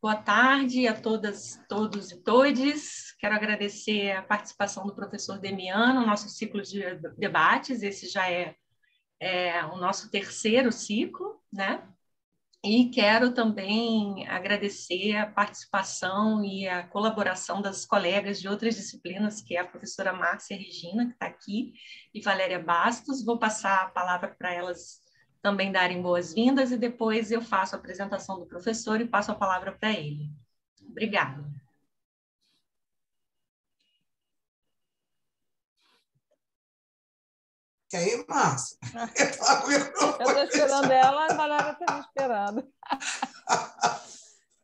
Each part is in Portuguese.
Boa tarde a todas, todos e todes. Quero agradecer a participação do professor Demiano no nosso ciclo de debates. Esse já é o nosso terceiro ciclo, né? E quero também agradecer a participação e a colaboração das colegas de outras disciplinas, que é a professora Márcia Regina, que está aqui, e Valéria Bastos. Vou passar a palavra para elas também darem boas-vindas e depois eu faço a apresentação do professor e passo a palavra para ele. Obrigada. E aí, Márcia? Eu estou esperando ela, a Valéria está me esperando.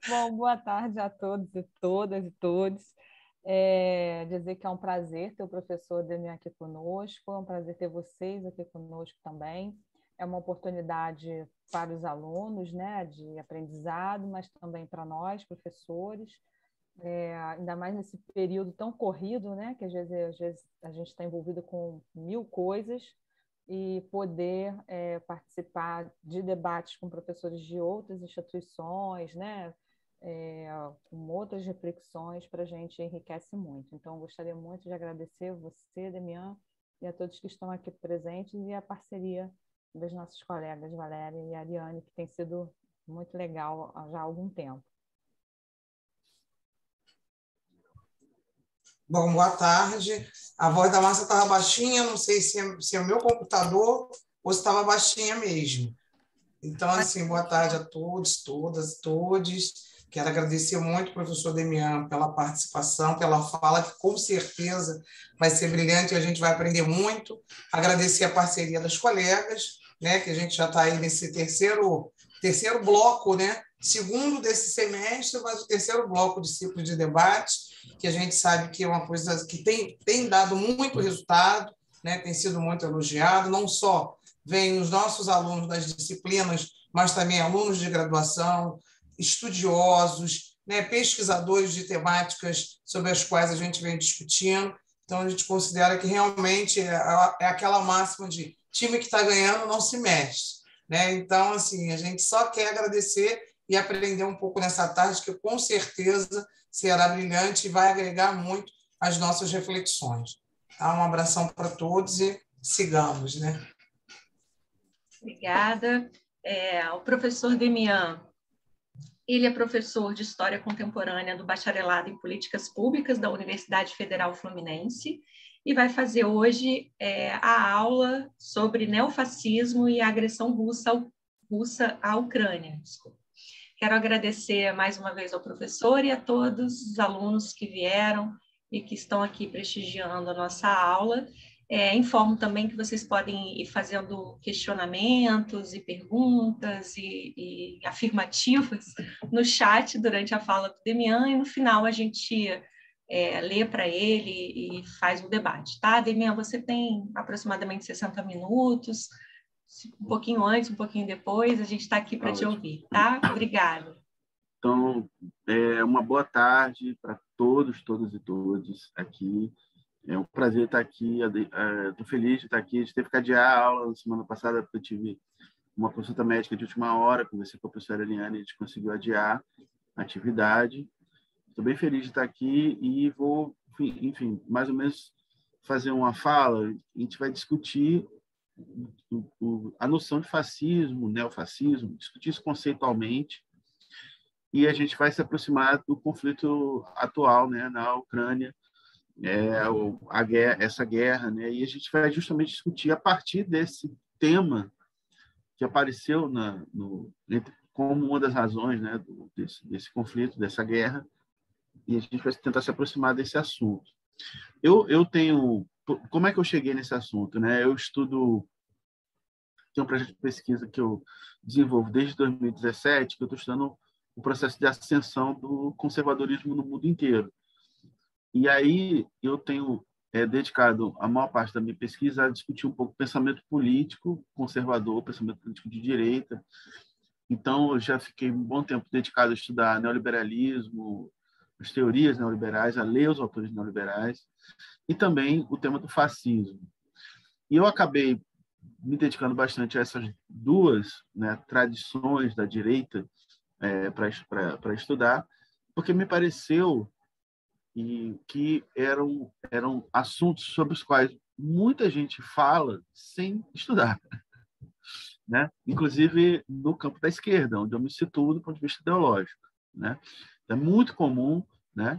Bom, boa tarde a todos e todas e todos. Dizer que é um prazer ter o professor Demian aqui conosco, é um prazer ter vocês aqui conosco também. É uma oportunidade para os alunos, né, de aprendizado, mas também para nós, professores, ainda mais nesse período tão corrido, né, que às vezes a gente está envolvido com 1000 coisas, e poder participar de debates com professores de outras instituições, né, com outras reflexões, para a gente enriquece muito. Então, gostaria muito de agradecer você, Demian, e a todos que estão aqui presentes, e a parceria das nossas colegas Valéria e Ariane, que tem sido muito legal já há algum tempo. Bom, boa tarde. A voz da Márcia estava baixinha, não sei se é o meu computador ou se estava baixinha mesmo. Então, assim, boa tarde a todos, todas, todes. Quero agradecer muito ao professor Demian pela participação, pela fala, que com certeza vai ser brilhante e a gente vai aprender muito. Agradecer a parceria das colegas, né, que a gente já está aí nesse terceiro bloco, né, segundo desse semestre, mas o terceiro bloco de ciclo de debate, que a gente sabe que é uma coisa que tem dado muito resultado, né, tem sido muito elogiado, não só vem os nossos alunos das disciplinas, mas também alunos de graduação, estudiosos, né, pesquisadores de temáticas sobre as quais a gente vem discutindo. Então, a gente considera que realmente é aquela máxima de time que está ganhando não se mexe, né? Então, assim, a gente só quer agradecer e aprender um pouco nessa tarde, que com certeza será brilhante e vai agregar muito às nossas reflexões. Tá? Um abração para todos e sigamos, né? Obrigada. O professor Demian, ele é professor de História Contemporânea do Bacharelado em Políticas Públicas da Universidade Federal Fluminense e vai fazer hoje a aula sobre neofascismo e a agressão russa à Ucrânia. Desculpa. Quero agradecer mais uma vez ao professor e a todos os alunos que vieram e que estão aqui prestigiando a nossa aula. Informo também que vocês podem ir fazendo questionamentos e perguntas e afirmativas no chat durante a fala do Demian, e no final a gente lê para ele e faz o debate. Tá, Demian? Você tem aproximadamente 60 minutos, um pouquinho antes, um pouquinho depois, a gente está aqui para te ouvir, tá? Obrigada. Então, uma boa tarde para todos, todas e todos aqui. É um prazer estar aqui, estou feliz de estar aqui, de ter ficado de aula na semana passada, porque eu tive uma consulta médica de última hora, conversei com a professora Eliane, a gente conseguiu adiar a atividade. Estou bem feliz de estar aqui e vou, enfim, mais ou menos fazer uma fala. A gente vai discutir a noção de fascismo, neofascismo, discutir isso conceitualmente, e a gente vai se aproximar do conflito atual, né, na Ucrânia, essa guerra, né? E a gente vai justamente discutir a partir desse tema que apareceu como uma das razões, né, desse conflito, dessa guerra, e a gente vai tentar se aproximar desse assunto. Como é que eu cheguei nesse assunto, né? Eu tenho um projeto de pesquisa que eu desenvolvo desde 2017, que eu estou estudando o processo de ascensão do conservadorismo no mundo inteiro. E aí eu tenho dedicado a maior parte da minha pesquisa a discutir um pouco pensamento político conservador, pensamento político de direita. Então, eu já fiquei um bom tempo dedicado a estudar neoliberalismo, as teorias neoliberais, a ler os autores neoliberais, e também o tema do fascismo. E eu acabei me dedicando bastante a essas duas, né, tradições da direita, para estudar, porque me pareceu que eram assuntos sobre os quais muita gente fala sem estudar, né? Inclusive no campo da esquerda, onde eu me situo do ponto de vista ideológico, né? É muito comum, né,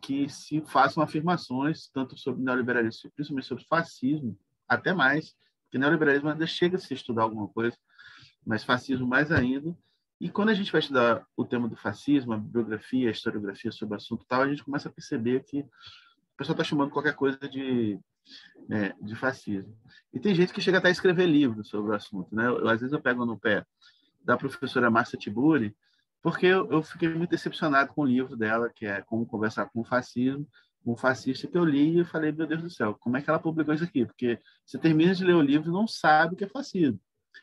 que se façam afirmações tanto sobre neoliberalismo, principalmente sobre fascismo, até mais, porque neoliberalismo ainda chega a se estudar alguma coisa, mas fascismo mais ainda. E quando a gente vai estudar o tema do fascismo, a bibliografia, a historiografia sobre o assunto tal, a gente começa a perceber que o pessoal está chamando qualquer coisa de fascismo. E tem gente que chega até a escrever livros sobre o assunto, né? Às vezes eu pego no pé da professora Márcia Tiburi, porque eu fiquei muito decepcionado com o livro dela, que é Como Conversar com o Fascismo, um fascista, que eu li e falei, meu Deus do céu, como é que ela publicou isso aqui? Porque você termina de ler o livro e não sabe o que é fascismo.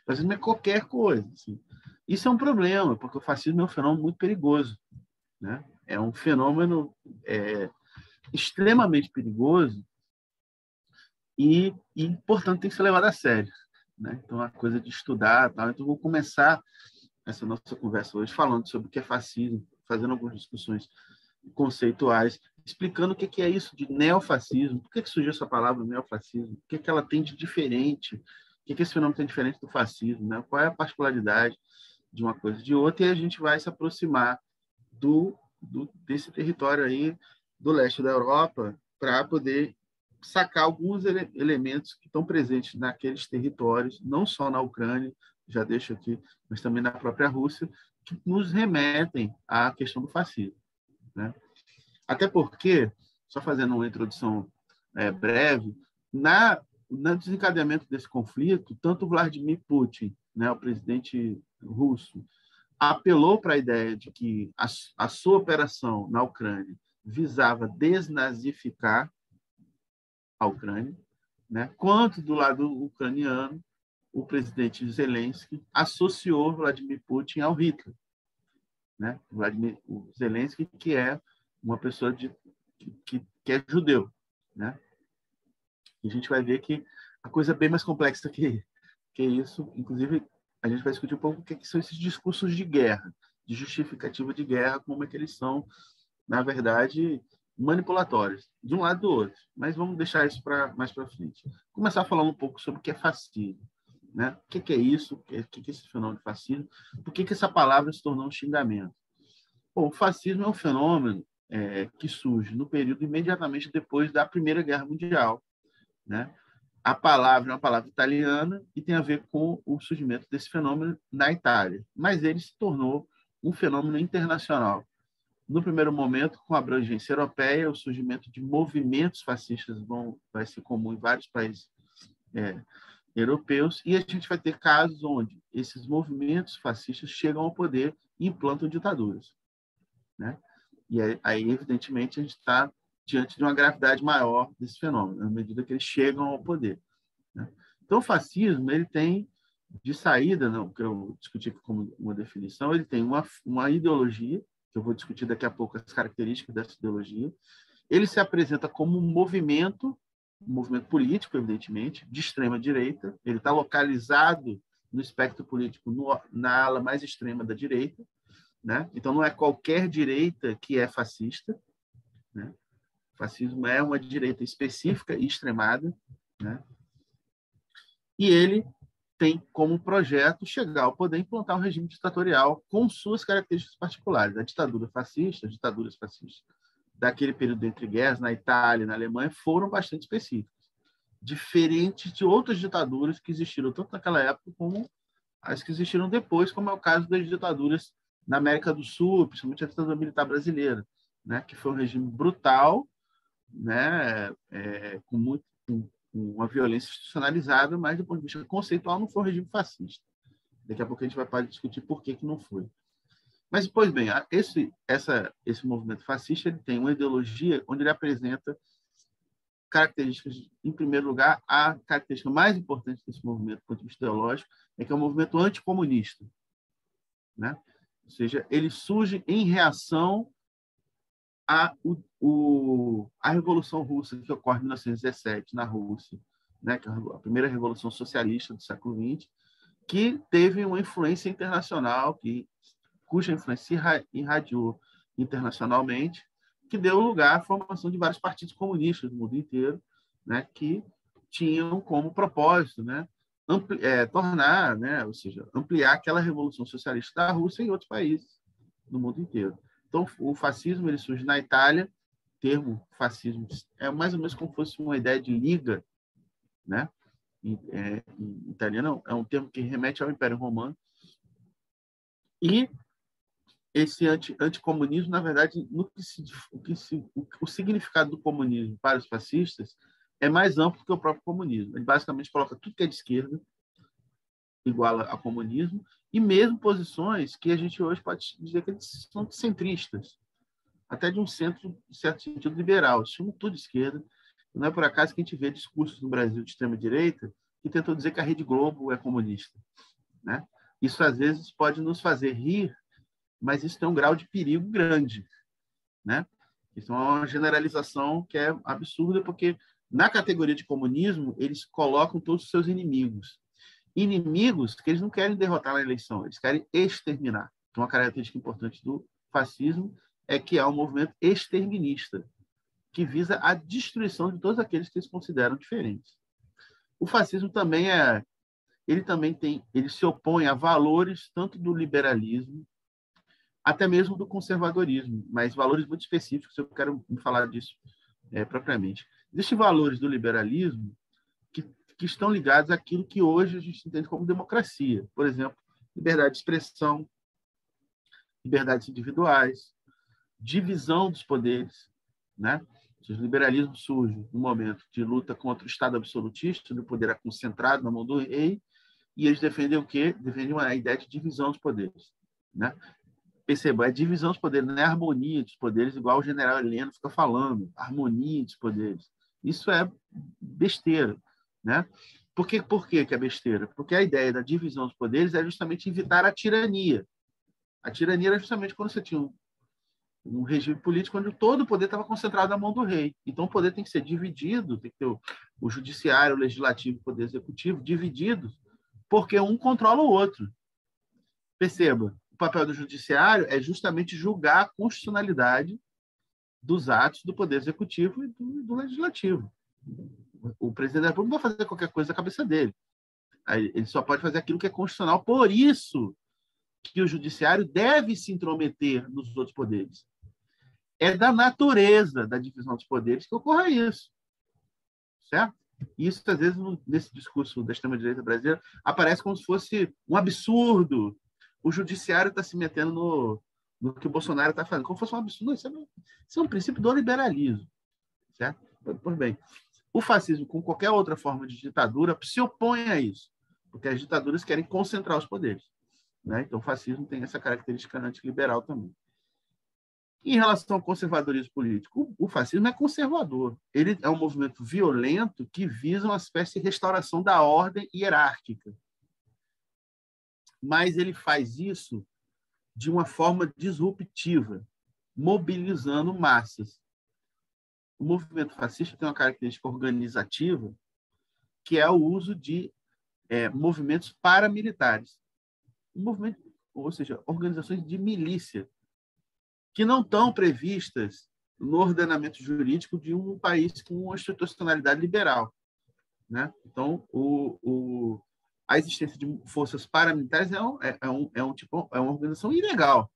Fascismo é qualquer coisa. Assim. Isso é um problema, porque o fascismo é um fenômeno muito perigoso, né? É um fenômeno extremamente perigoso e, portanto, tem que ser levado a sério, né? Então, a coisa de estudar, tal. Então, vou começar essa nossa conversa hoje falando sobre o que é fascismo, fazendo algumas discussões conceituais, explicando o que é isso de neofascismo, por que surgiu essa palavra neofascismo, o que ela tem de diferente, o que esse fenômeno tem de diferente do fascismo, né? Qual é a particularidade de uma coisa e de outra, e a gente vai se aproximar desse território aí do leste da Europa para poder sacar alguns elementos que estão presentes naqueles territórios, não só na Ucrânia, já deixo aqui, mas também na própria Rússia, que nos remetem à questão do fascismo, né? Até porque, só fazendo uma introdução breve, no desencadeamento desse conflito, tanto Vladimir Putin, né, o presidente russo, apelou para a ideia de que a sua operação na Ucrânia visava desnazificar a Ucrânia, né? Quanto do lado ucraniano, o presidente Zelensky associou Vladimir Putin ao Hitler, né? O Zelensky, que é uma pessoa que é judeu, né? E a gente vai ver que a coisa é bem mais complexa que isso. Inclusive, a gente vai discutir um pouco o que são esses discursos de guerra, de justificativa de guerra, como é que eles são, na verdade, manipulatórios, de um lado e do outro. Mas vamos deixar isso mais para frente. Começar falando um pouco sobre o que é fascismo, né? O que é isso? O que é esse fenômeno de fascismo? Por que essa palavra se tornou um xingamento? Bom, o fascismo é um fenômeno que surge no período imediatamente depois da Primeira Guerra Mundial, né? A palavra é uma palavra italiana e tem a ver com o surgimento desse fenômeno na Itália, mas ele se tornou um fenômeno internacional. No primeiro momento, com abrangência europeia, o surgimento de movimentos fascistas vai ser comum em vários países europeus, e a gente vai ter casos onde esses movimentos fascistas chegam ao poder e implantam ditaduras, né? E aí, evidentemente, a gente está diante de uma gravidade maior desse fenômeno, à medida que eles chegam ao poder, né? Então, o fascismo, ele tem de saída, não, que eu discuti aqui como uma definição, ele tem uma ideologia, que eu vou discutir daqui a pouco as características dessa ideologia. Ele se apresenta como um movimento político, evidentemente, de extrema-direita. Ele está localizado no espectro político na ala mais extrema da direita, né? Então, não é qualquer direita que é fascista, né? O fascismo é uma direita específica e extremada, né? E ele tem como projeto chegar ao poder e implantar um regime ditatorial com suas características particulares. A ditadura fascista, as ditaduras fascistas daquele período entre guerras, na Itália e na Alemanha, foram bastante específicas, diferentes de outras ditaduras que existiram tanto naquela época como as que existiram depois, como é o caso das ditaduras na América do Sul, principalmente a ditadura militar brasileira, né, que foi um regime brutal, né, com uma violência institucionalizada, mas do ponto de vista conceitual não foi um regime fascista. Daqui a pouco a gente vai discutir por que não foi. Mas, pois bem, esse movimento fascista ele tem uma ideologia onde ele apresenta características, em primeiro lugar, a característica mais importante desse movimento, do ponto de vista ideológico, é que é um movimento anticomunista, né? Ou seja, ele surge em reação à Revolução Russa, que ocorre em 1917, na Rússia, né? Que é a primeira revolução socialista do século XX, que teve uma influência internacional, que cuja influência se irradiou internacionalmente, que deu lugar à formação de vários partidos comunistas no mundo inteiro, né, que tinham como propósito, né, tornar, né, ou seja, ampliar aquela revolução socialista da Rússia em outros países no mundo inteiro. Então, o fascismo ele surge na Itália. O termo fascismo é mais ou menos como se fosse uma ideia de liga, né? Em italiano é um termo que remete ao Império Romano. E esse anticomunismo, na verdade, o significado do comunismo para os fascistas é mais amplo que o próprio comunismo. Ele basicamente coloca tudo que é de esquerda, igual a comunismo, e mesmo posições que a gente hoje pode dizer que eles são centristas, até de um centro, em certo sentido, liberal. Isso chama tudo de esquerda. Não é por acaso que a gente vê discursos no Brasil de extrema-direita que tentam dizer que a Rede Globo é comunista, né? Isso, às vezes, pode nos fazer rir, mas isso tem um grau de perigo grande, né? Isso é uma generalização que é absurda, porque na categoria de comunismo, eles colocam todos os seus inimigos. Inimigos que eles não querem derrotar na eleição, eles querem exterminar. Então, uma característica importante do fascismo é que é um movimento exterminista, que visa a destruição de todos aqueles que eles consideram diferentes. O fascismo também ele se opõe a valores tanto do liberalismo, até mesmo do conservadorismo, mas valores muito específicos, eu quero falar disso propriamente. Existem valores do liberalismo que estão ligados àquilo que hoje a gente entende como democracia. Por exemplo, liberdade de expressão, liberdades individuais, divisão dos poderes, né? O liberalismo surge no momento de luta contra o Estado absolutista, do poder concentrado na mão do rei, e eles defendem o quê? Defendem a ideia de divisão dos poderes, né? Perceba, a divisão dos poderes não é a harmonia dos poderes, igual o general Heleno fica falando, harmonia dos poderes. Isso é besteira, né? Por que é besteira? Porque a ideia da divisão dos poderes é justamente evitar a tirania. A tirania era justamente quando você tinha um regime político onde todo o poder estava concentrado na mão do rei. Então, o poder tem que ser dividido, tem que ter o judiciário, o legislativo e o poder executivo divididos, porque um controla o outro. Perceba, o papel do judiciário é justamente julgar a constitucionalidade dos atos do poder executivo e do legislativo. O presidente da República não vai fazer qualquer coisa da cabeça dele. Ele só pode fazer aquilo que é constitucional. Por isso que o judiciário deve se intrometer nos outros poderes. É da natureza da divisão dos poderes que ocorra isso. Certo? Isso, às vezes, nesse discurso da extrema-direita brasileira, aparece como se fosse um absurdo. O judiciário está se metendo no que o Bolsonaro está fazendo. Como se fosse um absurdo. Isso é um princípio do liberalismo. Certo? Pois bem, o fascismo, com qualquer outra forma de ditadura, se opõe a isso, porque as ditaduras querem concentrar os poderes, né? Então, o fascismo tem essa característica antiliberal também. Em relação ao conservadorismo político, o fascismo é conservador. Ele é um movimento violento que visa uma espécie de restauração da ordem hierárquica. Mas ele faz isso de uma forma disruptiva, mobilizando massas. O movimento fascista tem uma característica organizativa, que é o uso de movimentos paramilitares. Ou seja, organizações de milícia, que não estão previstas no ordenamento jurídico de um país com uma institucionalidade liberal, né? Então, a existência de forças paramilitares é uma organização ilegal.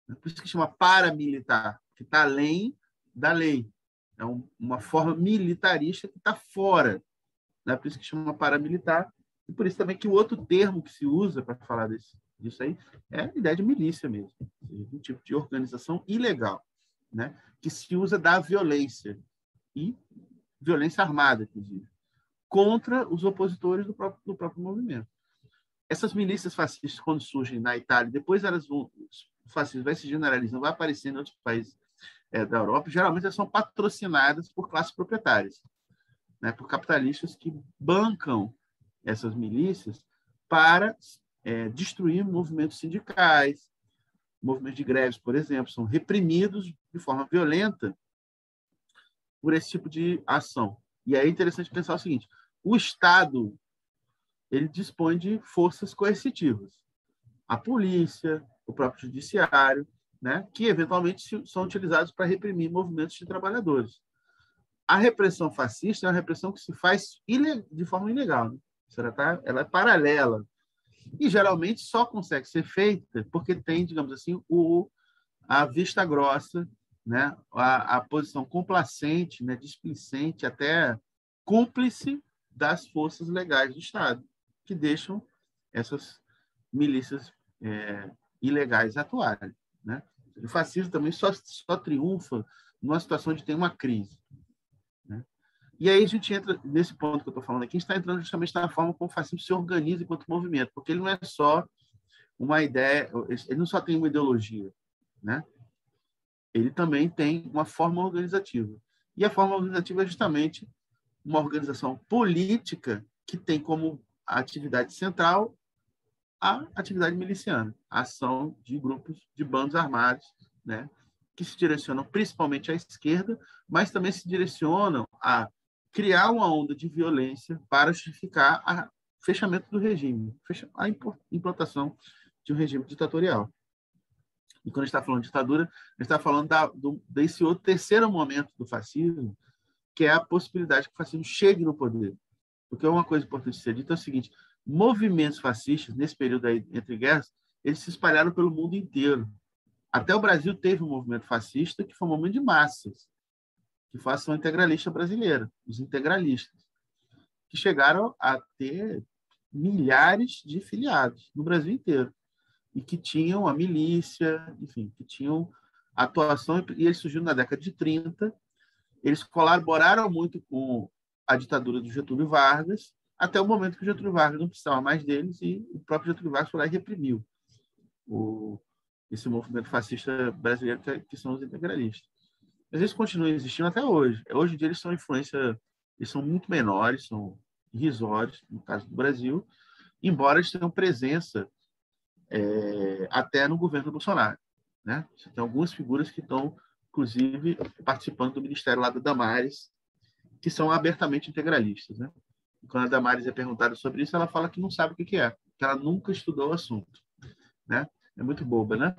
Por isso que chama paramilitar, que está além da lei. É uma forma militarista que está fora. Né? Por isso que chama paramilitar. E por isso também que o outro termo que se usa para falar disso aí é a ideia de milícia mesmo. Um tipo de organização ilegal, né? Que se usa da violência, e violência armada, inclusive, contra os opositores do próprio movimento. Essas milícias fascistas, quando surgem na Itália, depois o fascismo vai se generalizando, vai aparecendo em outros países da Europa, geralmente elas são patrocinadas por classes proprietárias, né, por capitalistas que bancam essas milícias para destruir movimentos sindicais, movimentos de greves, por exemplo, são reprimidos de forma violenta por esse tipo de ação. E aí é interessante pensar o seguinte: o Estado ele dispõe de forças coercitivas. A polícia, o próprio judiciário, né, que eventualmente são utilizados para reprimir movimentos de trabalhadores. A repressão fascista é uma repressão que se faz de forma ilegal, né? Ela é paralela e geralmente só consegue ser feita porque tem, digamos assim, a vista grossa, né, a posição complacente, né, displicente, até cúmplice das forças legais do Estado, que deixam essas milícias ilegais atuarem, né? O fascismo também só triunfa numa situação de ter uma crise, né? E aí a gente entra nesse ponto que eu estou falando aqui, a gente está entrando justamente na forma como o fascismo se organiza enquanto movimento, porque ele não é só uma ideia, ele não só tem uma ideologia, né? Ele também tem uma forma organizativa. E a forma organizativa é justamente uma organização política que tem como atividade central a atividade miliciana, a ação de grupos de bandos armados, né, que se direcionam principalmente à esquerda, mas também se direcionam a criar uma onda de violência para justificar o fechamento do regime, a implantação de um regime ditatorial. E quando a gente está falando de ditadura, a gente está falando desse outro terceiro momento do fascismo, que é a possibilidade que o fascismo chegue no poder. Porque uma coisa importante de ser dita é o seguinte: movimentos fascistas, nesse período aí, entre guerras, eles se espalharam pelo mundo inteiro. Até o Brasil teve um movimento fascista que foi um movimento de massas, que foi a Ação Integralista Brasileira, os integralistas, que chegaram a ter milhares de filiados no Brasil inteiro, e que tinham a milícia, enfim, que tinham atuação, e eles surgiram na década de 30, eles colaboraram muito com a ditadura do Getúlio Vargas, até o momento que o Getúlio Vargas não precisava mais deles e o próprio Getúlio Vargas foi lá e reprimiu esse movimento fascista brasileiro que são os integralistas. Mas eles continuam existindo até hoje. Hoje em dia eles são eles são muito menores, são irrisórios, no caso do Brasil, embora eles tenham presença até no governo Bolsonaro, né? Você tem algumas figuras que estão, inclusive, participando do ministério lá da Damares, que são abertamente integralistas, né? E quando a Damares é perguntada sobre isso, ela fala que não sabe o que é, que ela nunca estudou o assunto, né? É muito boba, né?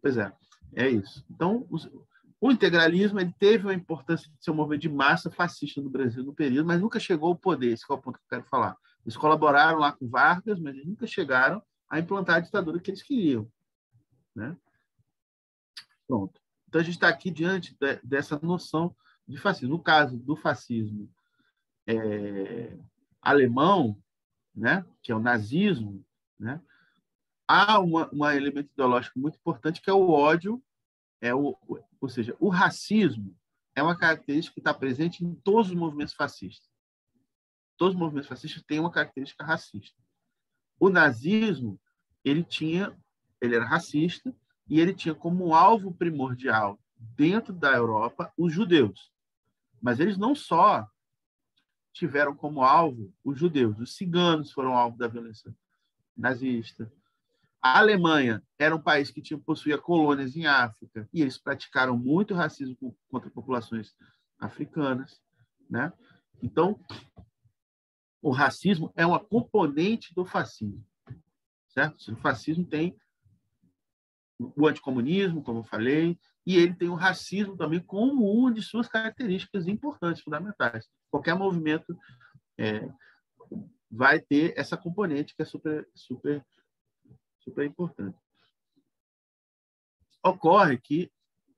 Pois é isso. Então, o integralismo ele teve uma importância de ser um movimento de massa fascista no Brasil no período, mas nunca chegou ao poder, esse é o ponto que eu quero falar. Eles colaboraram lá com Vargas, mas eles nunca chegaram a implantar a ditadura que eles queriam, né? Pronto. Então, a gente está aqui diante dessa noção de fascismo. No caso do fascismo alemão, né, que é o nazismo, né, há um elemento ideológico muito importante que é o ódio, ou seja, o racismo é uma característica que está presente em todos os movimentos fascistas. Todos os movimentos fascistas têm uma característica racista. O nazismo, ele era racista e ele tinha como alvo primordial dentro da Europa os judeus. Mas eles não só tiveram como alvo os judeus, os ciganos foram alvo da violência nazista. A Alemanha era um país que possuía colônias em África e eles praticaram muito racismo contra populações africanas, né? Então, o racismo é uma componente do fascismo, certo? O fascismo tem o anticomunismo, como eu falei, e ele tem o racismo também como uma de suas características importantes, fundamentais. Qualquer movimento vai ter essa componente que é super, super, super importante. Ocorre que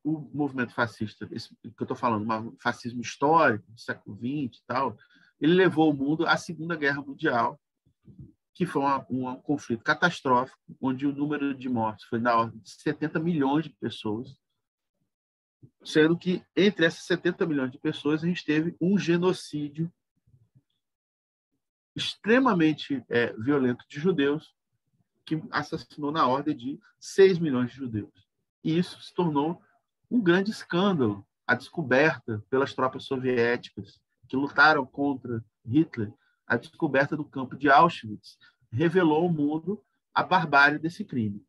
o movimento fascista, esse que eu estou falando, um fascismo histórico do século XX e tal, ele levou o mundo à Segunda Guerra Mundial, que foi um conflito catastrófico, onde o número de mortes foi na ordem de 70 milhões de pessoas, sendo que entre essas 70 milhões de pessoas a gente teve um genocídio extremamente violento de judeus, que assassinou na ordem de 6 milhões de judeus. E isso se tornou um grande escândalo, a descoberta pelas tropas soviéticas que lutaram contra Hitler, a descoberta do campo de Auschwitz revelou ao mundo a barbárie desse crime,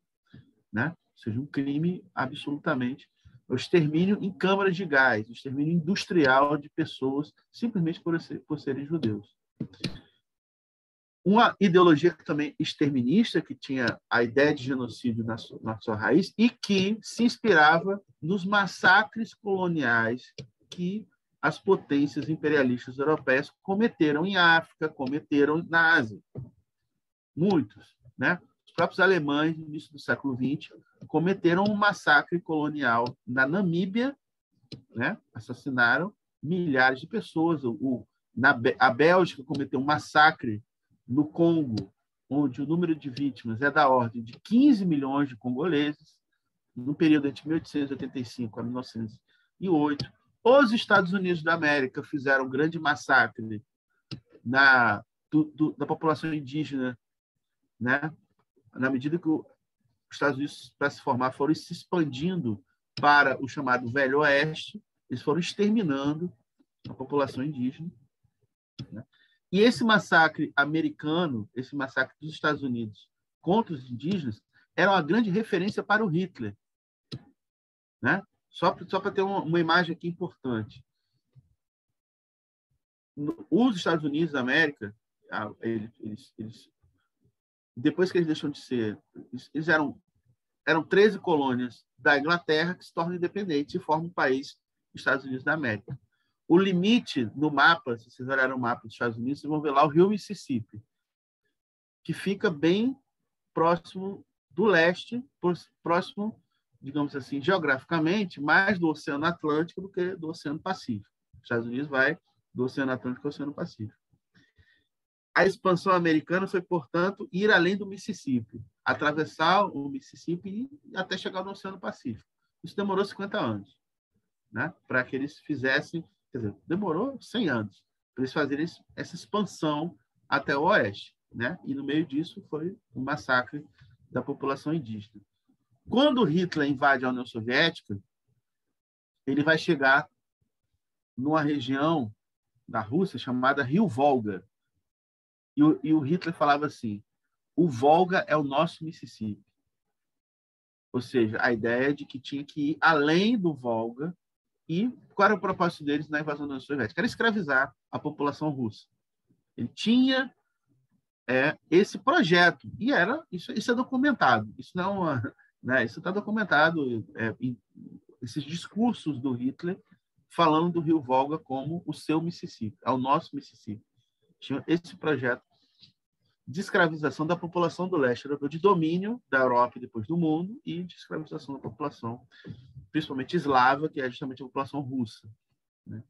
né? Ou seja, um crime absolutamente, o extermínio em câmaras de gás, o extermínio industrial de pessoas simplesmente por serem judeus. uma ideologia também exterminista, que tinha a ideia de genocídio na sua raiz e que se inspirava nos massacres coloniais que as potências imperialistas europeias cometeram em África, cometeram na Ásia. Muitos, né? Os próprios alemães, no início do século XX, cometeram um massacre colonial na Namíbia, né? Assassinaram milhares de pessoas. A Bélgica cometeu um massacre no Congo, onde o número de vítimas é da ordem de 15 milhões de congoleses, no período entre 1885 a 1908. Os Estados Unidos da América fizeram um grande massacre da população indígena, né? Na medida que os Estados Unidos, para se formar, foram se expandindo para o chamado Velho Oeste, eles foram exterminando a população indígena, né? E esse massacre americano, esse massacre dos Estados Unidos contra os indígenas, era uma grande referência para o Hitler, né? Só para ter uma imagem aqui importante. Os Estados Unidos da América, depois que eles deixam de ser... Eles eram 13 colônias da Inglaterra que se tornam independentes e formam o país Estados Unidos da América. O limite no mapa, se vocês olharem o mapa dos Estados Unidos, vocês vão ver lá o rio Mississippi, que fica bem próximo do leste, próximo, digamos assim, geograficamente, mais do Oceano Atlântico do que do Oceano Pacífico. Os Estados Unidos vai do Oceano Atlântico ao Oceano Pacífico. A expansão americana foi, portanto, ir além do Mississippi, atravessar o Mississippi e até chegar no Oceano Pacífico. Isso demorou 50 anos, né? Para que eles fizessem, quer dizer, demorou 100 anos para eles fazerem essa expansão até o oeste, né? E no meio disso foi o massacre da população indígena. Quando Hitler invade a União Soviética, ele vai chegar numa região da Rússia chamada Rio Volga. E o Hitler falava assim: o Volga é o nosso Mississippi. Ou seja, a ideia de que tinha que ir além do Volga. E qual era o propósito deles na invasão da União Soviética? Era escravizar a população russa. Ele tinha esse projeto. E isso é documentado. Isso não, né, isso está documentado. Esses discursos do Hitler falando do Rio Volga como o seu Mississippi, é o nosso Mississippi. Tinha esse projeto de escravização da população do leste europeu, de domínio da Europa e depois do mundo, e de escravização da população, principalmente eslava, que é justamente a população russa, né?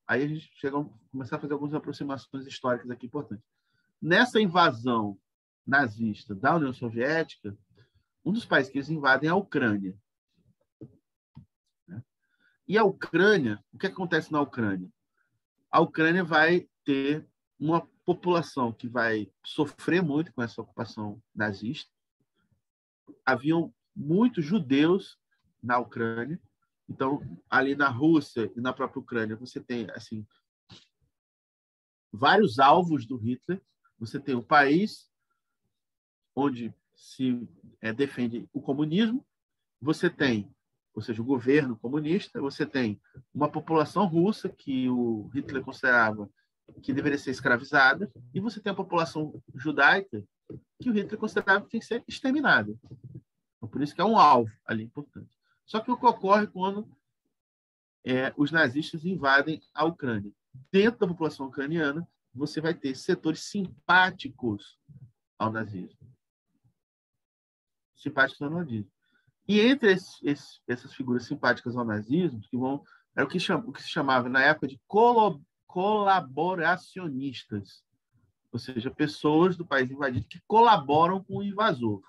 Aí a gente começar a fazer algumas aproximações históricas aqui importantes. Nessa invasão nazista da União Soviética, um dos países que eles invadem é a Ucrânia, né? E a Ucrânia, o que acontece na Ucrânia? A Ucrânia vai ter uma população que vai sofrer muito com essa ocupação nazista. Haviam muitos judeus na Ucrânia. Então, ali na Rússia e na própria Ucrânia, você tem assim vários alvos do Hitler. Você tem o país onde se defende o comunismo. Você tem, ou seja, o governo comunista. Você tem uma população russa que o Hitler considerava que deveria ser escravizada, e você tem a população judaica que o Hitler considerava que tem que ser exterminada. Então, por isso que é um alvo ali importante. Só que o que ocorre quando os nazistas invadem a Ucrânia? Dentro da população ucraniana, você vai ter setores simpáticos ao nazismo. Simpáticos ao nazismo. E entre essas figuras simpáticas ao nazismo, era o que se chamava na época de colaboracionistas, ou seja, pessoas do país invadido que colaboram com o invasor.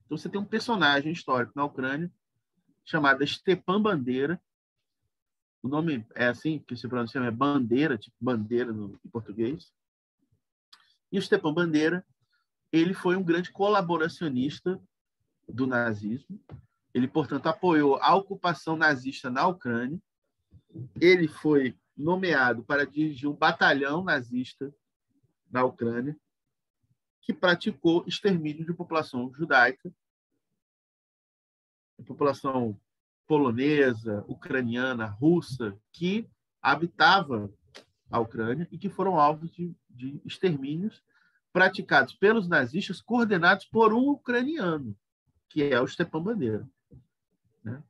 Então, você tem um personagem histórico na Ucrânia chamado Stepan Bandeira. O nome é assim que se pronuncia, é Bandeira, tipo bandeira em português. E o Stepan Bandeira, ele foi um grande colaboracionista do nazismo. Ele, portanto, apoiou a ocupação nazista na Ucrânia. Ele foi nomeado para dirigir um batalhão nazista na Ucrânia que praticou extermínio de população judaica, população polonesa, ucraniana, russa, que habitava a Ucrânia e que foram alvos de de extermínios praticados pelos nazistas, coordenados por um ucraniano, que é o Stepan Bandeira, né?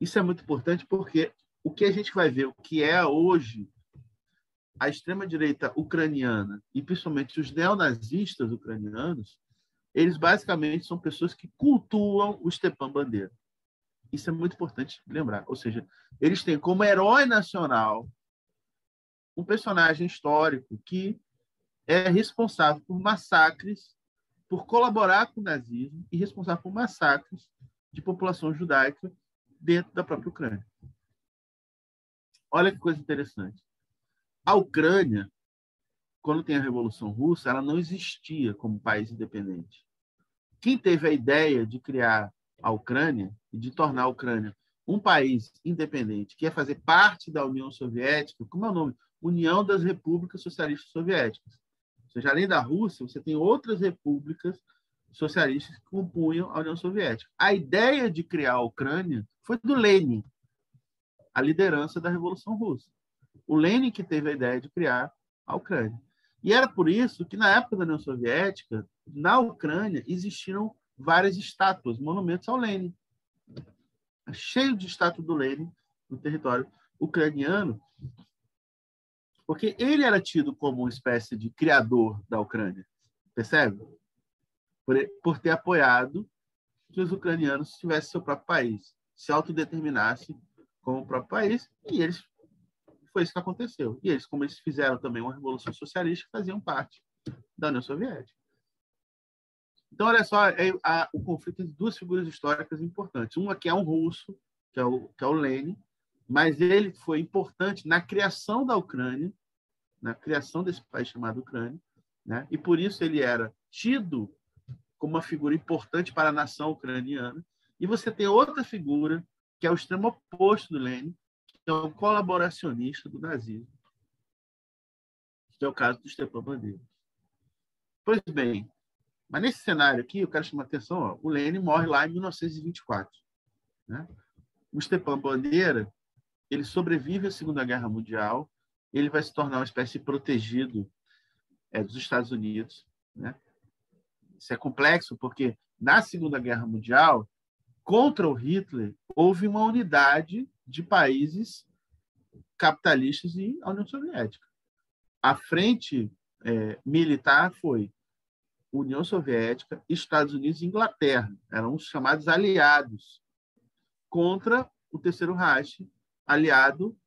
Isso é muito importante porque o que a gente vai ver, o que é hoje a extrema-direita ucraniana e principalmente os neonazistas ucranianos, eles basicamente são pessoas que cultuam o Stepan Bandeira. Isso é muito importante lembrar. Ou seja, eles têm como herói nacional um personagem histórico que é responsável por massacres, por colaborar com o nazismo e responsável por massacres de população judaica dentro da própria Ucrânia. Olha que coisa interessante. A Ucrânia, quando tem a Revolução Russa, ela não existia como país independente. Quem teve a ideia de criar a Ucrânia e de tornar a Ucrânia um país independente, que ia fazer parte da União Soviética, como é o nome? União das Repúblicas Socialistas Soviéticas. Ou seja, além da Rússia, você tem outras repúblicas socialistas que compunham a União Soviética. A ideia de criar a Ucrânia foi do Lenin, a liderança da Revolução Russa. O Lenin que teve a ideia de criar a Ucrânia. E era por isso que, na época da União Soviética, na Ucrânia, existiram várias estátuas, monumentos ao Lenin. Cheio de estátuas do Lenin no território ucraniano, porque ele era tido como uma espécie de criador da Ucrânia, percebe? Por ter apoiado que os ucranianos tivessem seu próprio país, se autodeterminassem como o próprio país, e eles foi isso que aconteceu. E eles, como eles fizeram também uma revolução socialista, faziam parte da União Soviética. Então, olha só, o conflito entre duas figuras históricas importantes. Uma que é um russo, que é o Lenin, mas ele foi importante na criação da Ucrânia, na criação desse país chamado Ucrânia, né? E por isso ele era tido como uma figura importante para a nação ucraniana. E você tem outra figura, que é o extremo oposto do Lenin, que é um colaboracionista do nazismo, que é o caso do Stepan Bandeira. Pois bem, mas nesse cenário aqui, eu quero chamar a atenção, ó, o Lenin morre lá em 1924. Né? O Stepan Bandeira, ele sobrevive à Segunda Guerra Mundial, ele vai se tornar uma espécie de protegido dos Estados Unidos. Né? Isso é complexo, porque na Segunda Guerra Mundial, contra o Hitler, houve uma unidade de países capitalistas e a União Soviética. A frente militar foi União Soviética, Estados Unidos e Inglaterra. Eram os chamados aliados contra o Terceiro Reich, aliado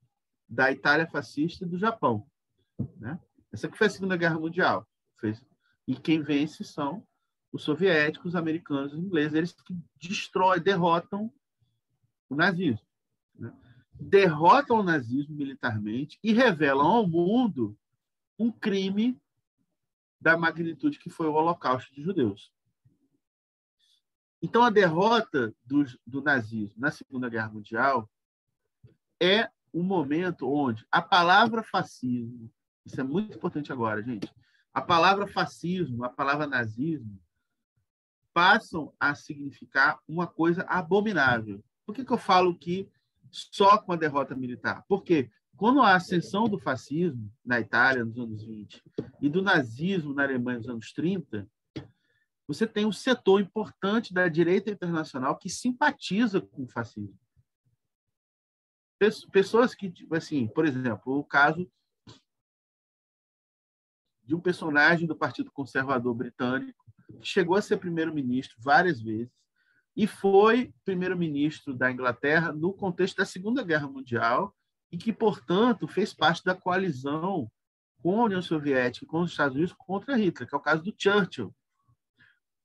da Itália fascista e do Japão. Né? Essa aqui foi a Segunda Guerra Mundial. E quem vence são os soviéticos, os americanos e os ingleses. Eles que derrotam o nazismo. Né? Derrotam o nazismo militarmente e revelam ao mundo um crime da magnitude que foi o Holocausto de judeus. Então, a derrota do nazismo na Segunda Guerra Mundial é um momento onde a palavra fascismo, isso é muito importante agora, gente, a palavra fascismo, a palavra nazismo, passam a significar uma coisa abominável. Por que eu falo que só com a derrota militar? Porque quando a ascensão do fascismo na Itália nos anos 20 e do nazismo na Alemanha nos anos 30, você tem um setor importante da direita internacional que simpatiza com o fascismo. Pessoas que, assim, por exemplo, o caso de um personagem do Partido Conservador Britânico que chegou a ser primeiro-ministro várias vezes e foi primeiro-ministro da Inglaterra no contexto da Segunda Guerra Mundial e que, portanto, fez parte da coalizão com a União Soviética e com os Estados Unidos contra Hitler, que é o caso do Churchill.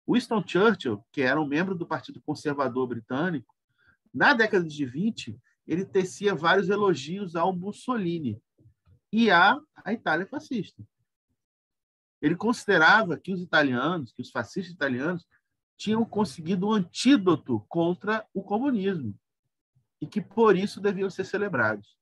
Winston Churchill, que era um membro do Partido Conservador Britânico, na década de 20, ele tecia vários elogios ao Mussolini e à Itália fascista. Ele considerava que os italianos, que os fascistas italianos, tinham conseguido um antídoto contra o comunismo e que, por isso, deviam ser celebrados.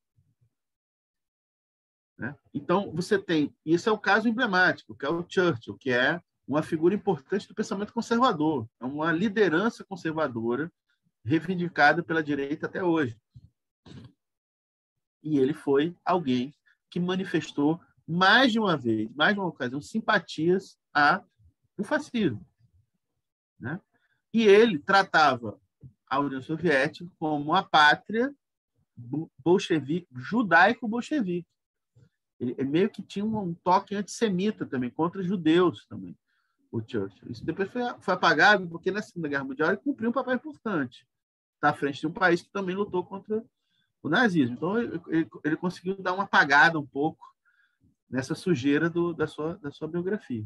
Né? Então, você tem... Esse é o caso emblemático, que é o Churchill, que é uma figura importante do pensamento conservador. É uma liderança conservadora reivindicada pela direita até hoje. E ele foi alguém que manifestou mais de uma vez, mais de uma ocasião, simpatias ao fascismo, né? E ele tratava a União Soviética como a pátria bolchevique, judaico-bolchevique. Ele meio que tinha um toque antissemita também, contra judeus também, o Churchill. Isso depois foi apagado, porque na Segunda Guerra Mundial ele cumpriu um papel importante. Está à frente de um país que também lutou contra o nazismo. Então, ele conseguiu dar uma apagada um pouco nessa sujeira da sua biografia.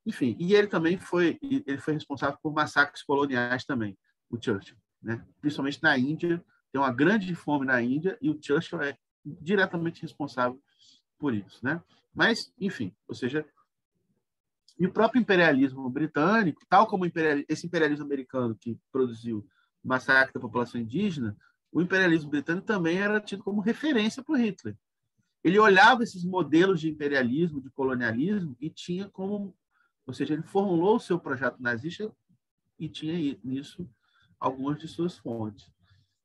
Enfim, e ele também foi responsável por massacres coloniais também, o Churchill, né? Principalmente na Índia. Tem uma grande fome na Índia e o Churchill é diretamente responsável por isso, né? Mas, enfim, ou seja, e o próprio imperialismo britânico, tal como esse imperialismo americano que produziu o massacre da população indígena, o imperialismo britânico também era tido como referência para o Hitler. Ele olhava esses modelos de imperialismo, de colonialismo, e tinha como... Ou seja, ele formulou o seu projeto nazista e tinha nisso algumas de suas fontes.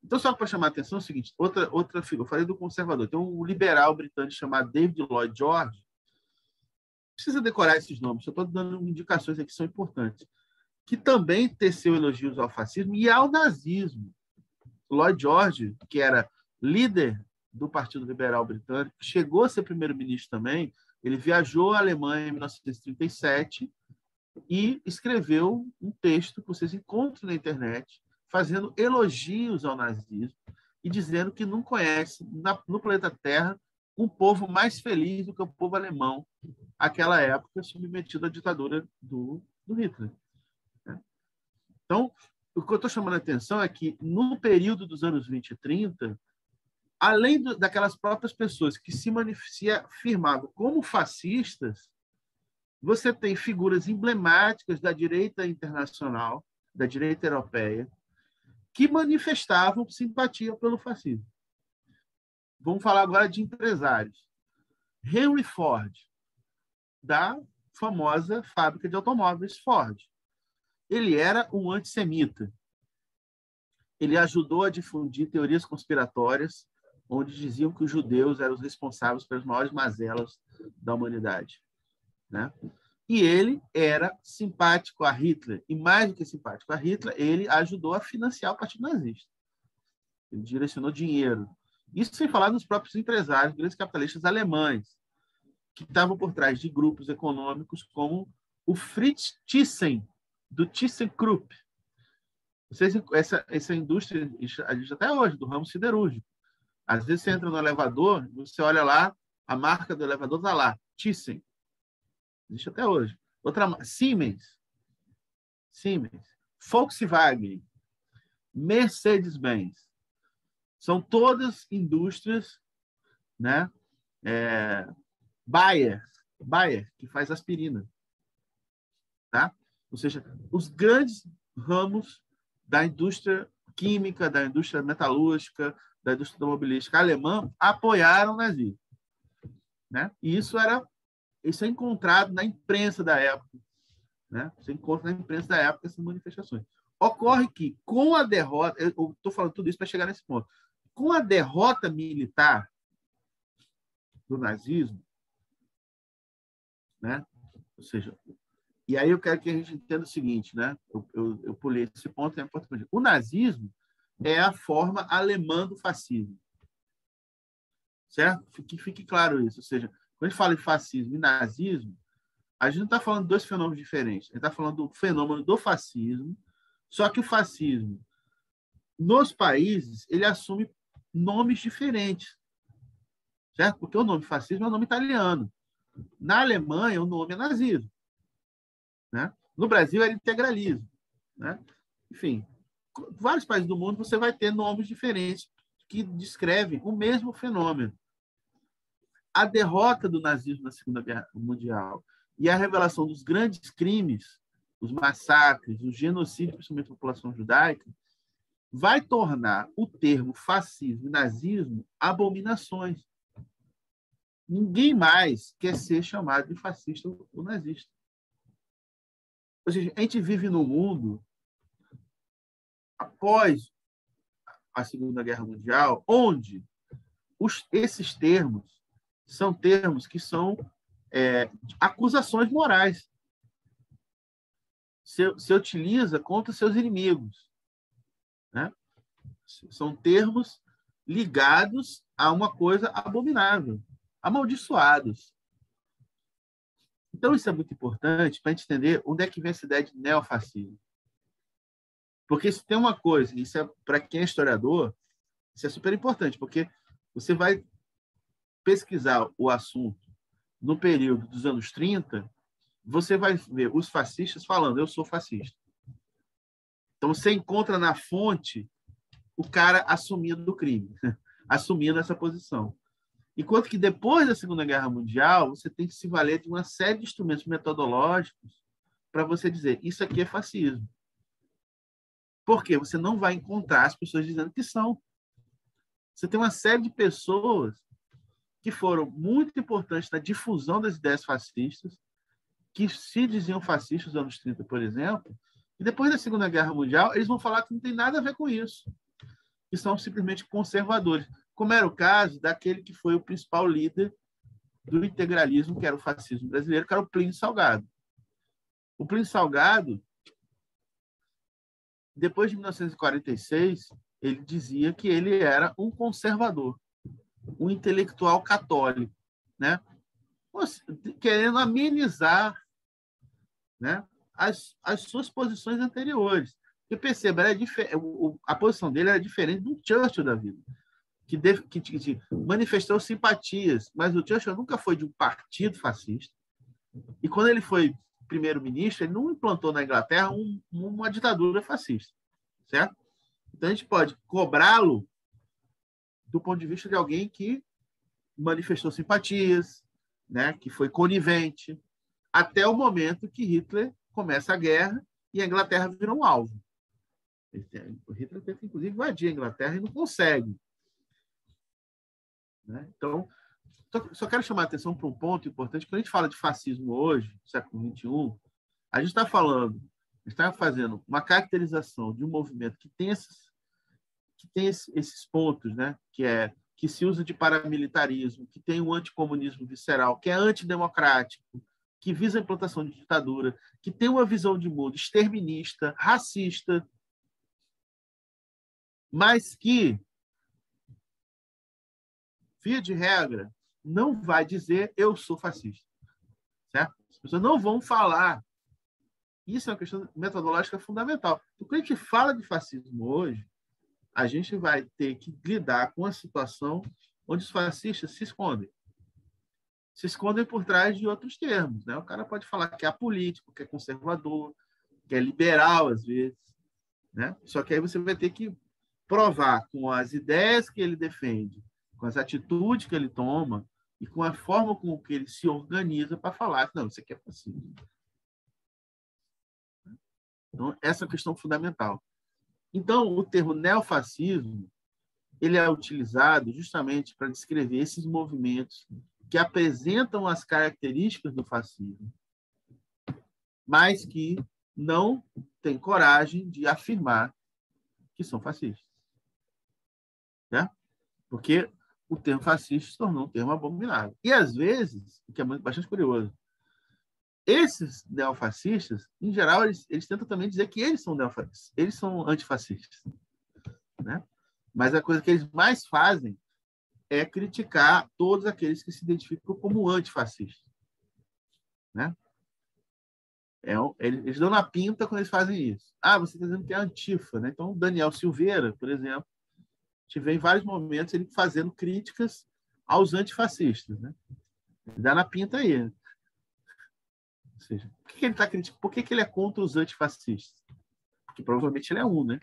Então, só para chamar a atenção, é o seguinte, outra figura, eu falei do conservador, tem um liberal britânico chamado David Lloyd George, precisa decorar esses nomes, eu estou dando indicações aqui que são importantes, que também teceu elogios ao fascismo e ao nazismo. Lloyd George, que era líder do Partido Liberal Britânico, chegou a ser primeiro-ministro também, ele viajou à Alemanha em 1937 e escreveu um texto que vocês encontram na internet, fazendo elogios ao nazismo e dizendo que não conhece no planeta Terra um povo mais feliz do que o povo alemão, naquela época submetido à ditadura do Hitler. Então, o que eu estou chamando a atenção é que, no período dos anos 20 e 30, além daquelas próprias pessoas que se afirmavam como fascistas, você tem figuras emblemáticas da direita internacional, da direita europeia, que manifestavam simpatia pelo fascismo. Vamos falar agora de empresários. Henry Ford, da famosa fábrica de automóveis Ford. Ele era um antissemita. Ele ajudou a difundir teorias conspiratórias onde diziam que os judeus eram os responsáveis pelas maiores mazelas da humanidade, né? E ele era simpático a Hitler, e mais do que simpático a Hitler, ele ajudou a financiar o Partido Nazista. Ele direcionou dinheiro. Isso sem falar dos próprios empresários, grandes capitalistas alemães, que estavam por trás de grupos econômicos como o Fritz Thyssen, do ThyssenKrupp. Essa indústria existe até hoje, do ramo siderúrgico. Às vezes você entra no elevador, você olha lá, a marca do elevador está lá, Thyssen. Existe até hoje. Outra, Siemens, Volkswagen, Mercedes-Benz. São todas indústrias, né? Bayer, que faz aspirina. Tá? Ou seja, os grandes ramos da indústria química, da indústria metalúrgica, da indústria automobilística alemã apoiaram o nazismo, né? E isso é encontrado na imprensa da época, né? Você encontra na imprensa da época essas manifestações. Ocorre que, com a derrota, eu estou falando tudo isso para chegar nesse ponto, com a derrota militar do nazismo, né? Ou seja, e aí eu quero que a gente entenda o seguinte, né? Eu pulei esse ponto, é importante. O nazismo é a forma alemã do fascismo, certo? Que fique claro isso. Ou seja, quando a gente fala em fascismo e nazismo, a gente não está falando de dois fenômenos diferentes. A gente está falando do fenômeno do fascismo, só que o fascismo, nos países, ele assume nomes diferentes, certo? Porque o nome fascismo é um nome italiano. Na Alemanha, o nome é nazismo, né? No Brasil, é integralismo, né? Enfim, vários países do mundo você vai ter nomes diferentes que descrevem o mesmo fenômeno. A derrota do nazismo na Segunda Guerra Mundial e a revelação dos grandes crimes, os massacres, o genocídio, principalmente da população judaica, vai tornar o termo fascismo e nazismo abominações. Ninguém mais quer ser chamado de fascista ou nazista. Ou seja, a gente vive num mundo, após a Segunda Guerra Mundial, onde esses termos são termos que são acusações morais. Se utiliza contra seus inimigos, né? São termos ligados a uma coisa abominável, amaldiçoados. Então, isso é muito importante para a gente entender onde é que vem essa ideia de neofascismo. Porque se tem uma coisa, isso é para quem é historiador, isso é super importante, porque você vai pesquisar o assunto no período dos anos 30, você vai ver os fascistas falando, eu sou fascista. Então, você encontra na fonte o cara assumindo o crime, assumindo essa posição. Enquanto que depois da Segunda Guerra Mundial, você tem que se valer de uma série de instrumentos metodológicos para você dizer, isso aqui é fascismo. Porque você não vai encontrar as pessoas dizendo que são. Você tem uma série de pessoas que foram muito importantes na difusão das ideias fascistas, que se diziam fascistas nos anos 30, por exemplo, e depois da Segunda Guerra Mundial, eles vão falar que não tem nada a ver com isso, que são simplesmente conservadores, como era o caso daquele que foi o principal líder do integralismo, que era o fascismo brasileiro, que era o Plínio Salgado. O Plínio Salgado, depois de 1946, ele dizia que ele era um conservador, um intelectual católico, né? Querendo amenizar, né, as suas posições anteriores. Porque perceba, a posição dele era diferente do Churchill da vida, que manifestou simpatias, mas o Churchill nunca foi de um partido fascista. E quando ele foi primeiro-ministro, ele não implantou na Inglaterra uma ditadura fascista, certo? Então, a gente pode cobrá-lo do ponto de vista de alguém que manifestou simpatias, né, que foi conivente, até o momento que Hitler começa a guerra e a Inglaterra vira um alvo. O Hitler tenta, inclusive, invadir a Inglaterra e não consegue. Né? Então, só quero chamar a atenção para um ponto importante. Quando a gente fala de fascismo hoje, século XXI, a gente está fazendo uma caracterização de um movimento que tem esses pontos, né? Que se usa de paramilitarismo, que tem um anticomunismo visceral, que é antidemocrático, que visa a implantação de ditadura, que tem uma visão de mundo exterminista, racista, mas que, via de regra, não vai dizer eu sou fascista. Certo? As pessoas não vão falar. Isso é uma questão metodológica fundamental. Porque quando a gente fala de fascismo hoje, a gente vai ter que lidar com a situação onde os fascistas se escondem. Se escondem por trás de outros termos. Né? O cara pode falar que é apolítico, que é conservador, que é liberal, às vezes. Né? Só que aí você vai ter que provar com as ideias que ele defende, com as atitudes que ele toma e com a forma com que ele se organiza para falar que não, isso aqui é fascismo. Então, essa é a questão fundamental. Então, o termo neofascismo ele é utilizado justamente para descrever esses movimentos que apresentam as características do fascismo, mas que não têm coragem de afirmar que são fascistas. Né? Porque o termo fascista se tornou um termo abominável. E, às vezes, o que é bastante curioso, esses neofascistas, em geral, eles tentam também dizer que eles são neofascistas, eles são antifascistas. Né? Mas a coisa que eles mais fazem é criticar todos aqueles que se identificam como antifascistas. Né? Eles dão na pinta quando eles fazem isso. Ah, você está dizendo que é antifa. Né? Então, Daniel Silveira, por exemplo, tive em vários momentos ele fazendo críticas aos antifascistas. Né? Ele dá na pinta aí. Ou seja, por que ele está criticando? Por que ele é contra os antifascistas? Porque provavelmente ele é um, né?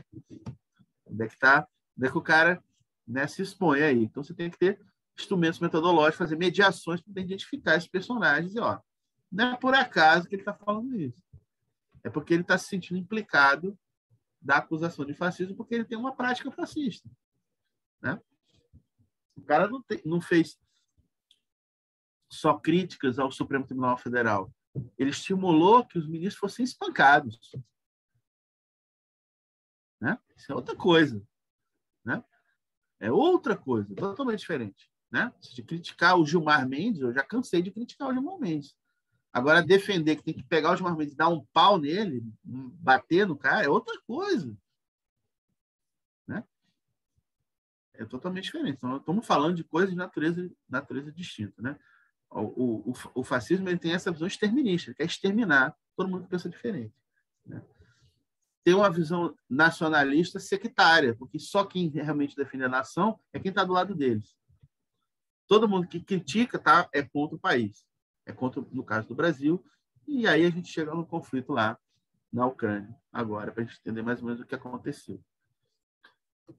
Onde é que o cara, né, se expõe aí? Então você tem que ter instrumentos metodológicos, fazer mediações para identificar esses personagens e, ó, não é por acaso que ele está falando isso. É porque ele está se sentindo implicado da acusação de fascismo porque ele tem uma prática fascista. Né? O cara não fez só críticas ao Supremo Tribunal Federal. Ele estimulou que os ministros fossem espancados. Né? Isso é outra coisa. Né? É outra coisa, totalmente diferente. né? De criticar o Gilmar Mendes, eu já cansei de criticar o Gilmar Mendes. Agora, defender que tem que pegar o Gilmar Mendes e dar um pau nele, bater no cara, é outra coisa. Né? É totalmente diferente. Então, estamos falando de coisas de natureza distinta. Né? O fascismo ele tem essa visão exterminista, ele quer exterminar todo mundo que pensa diferente. Né? Tem uma visão nacionalista sectária, porque só quem realmente defende a nação é quem está do lado deles. Todo mundo que critica é contra o país. É contra, no caso do Brasil, e aí a gente chega no conflito lá na Ucrânia, agora, para a gente entender mais ou menos o que aconteceu.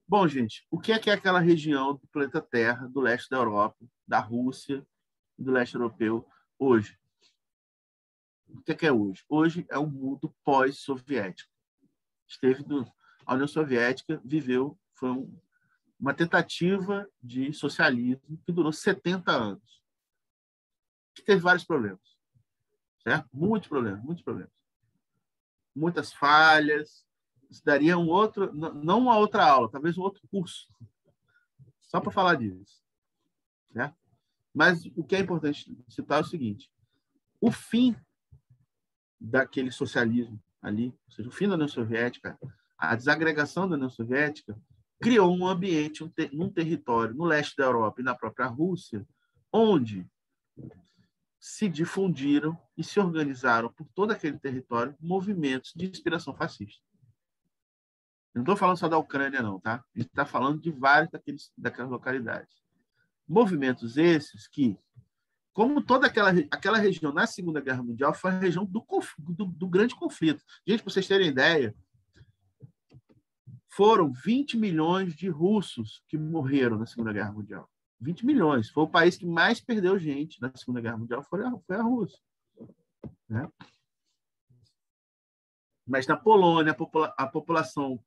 Bom, gente, o que é aquela região do planeta Terra, do leste da Europa, da Rússia e do leste europeu hoje? O que é hoje? Hoje é um mundo pós-soviético. A União Soviética foi uma tentativa de socialismo que durou 70 anos. Que teve vários problemas. Certo? Muitos problemas. Muitas falhas. Isso daria não uma outra aula, talvez um outro curso. Só para falar disso. Certo? Mas o que é importante citar é o seguinte. O fim daquele socialismo ali, ou seja, o fim da União Soviética, a desagregação da União Soviética, criou um ambiente, um território no leste da Europa e na própria Rússia, onde se difundiram e se organizaram por todo aquele território movimentos de inspiração fascista. Eu não estou falando só da Ucrânia, não, tá? A gente está falando de várias daquelas localidades. Movimentos esses que, como toda aquela região na Segunda Guerra Mundial, foi a região do grande conflito. Gente, para vocês terem ideia, foram 20 milhões de russos que morreram na Segunda Guerra Mundial. 20 milhões. Foi o país que mais perdeu gente na Segunda Guerra Mundial, foi a Rússia. Né? Mas na Polônia, a população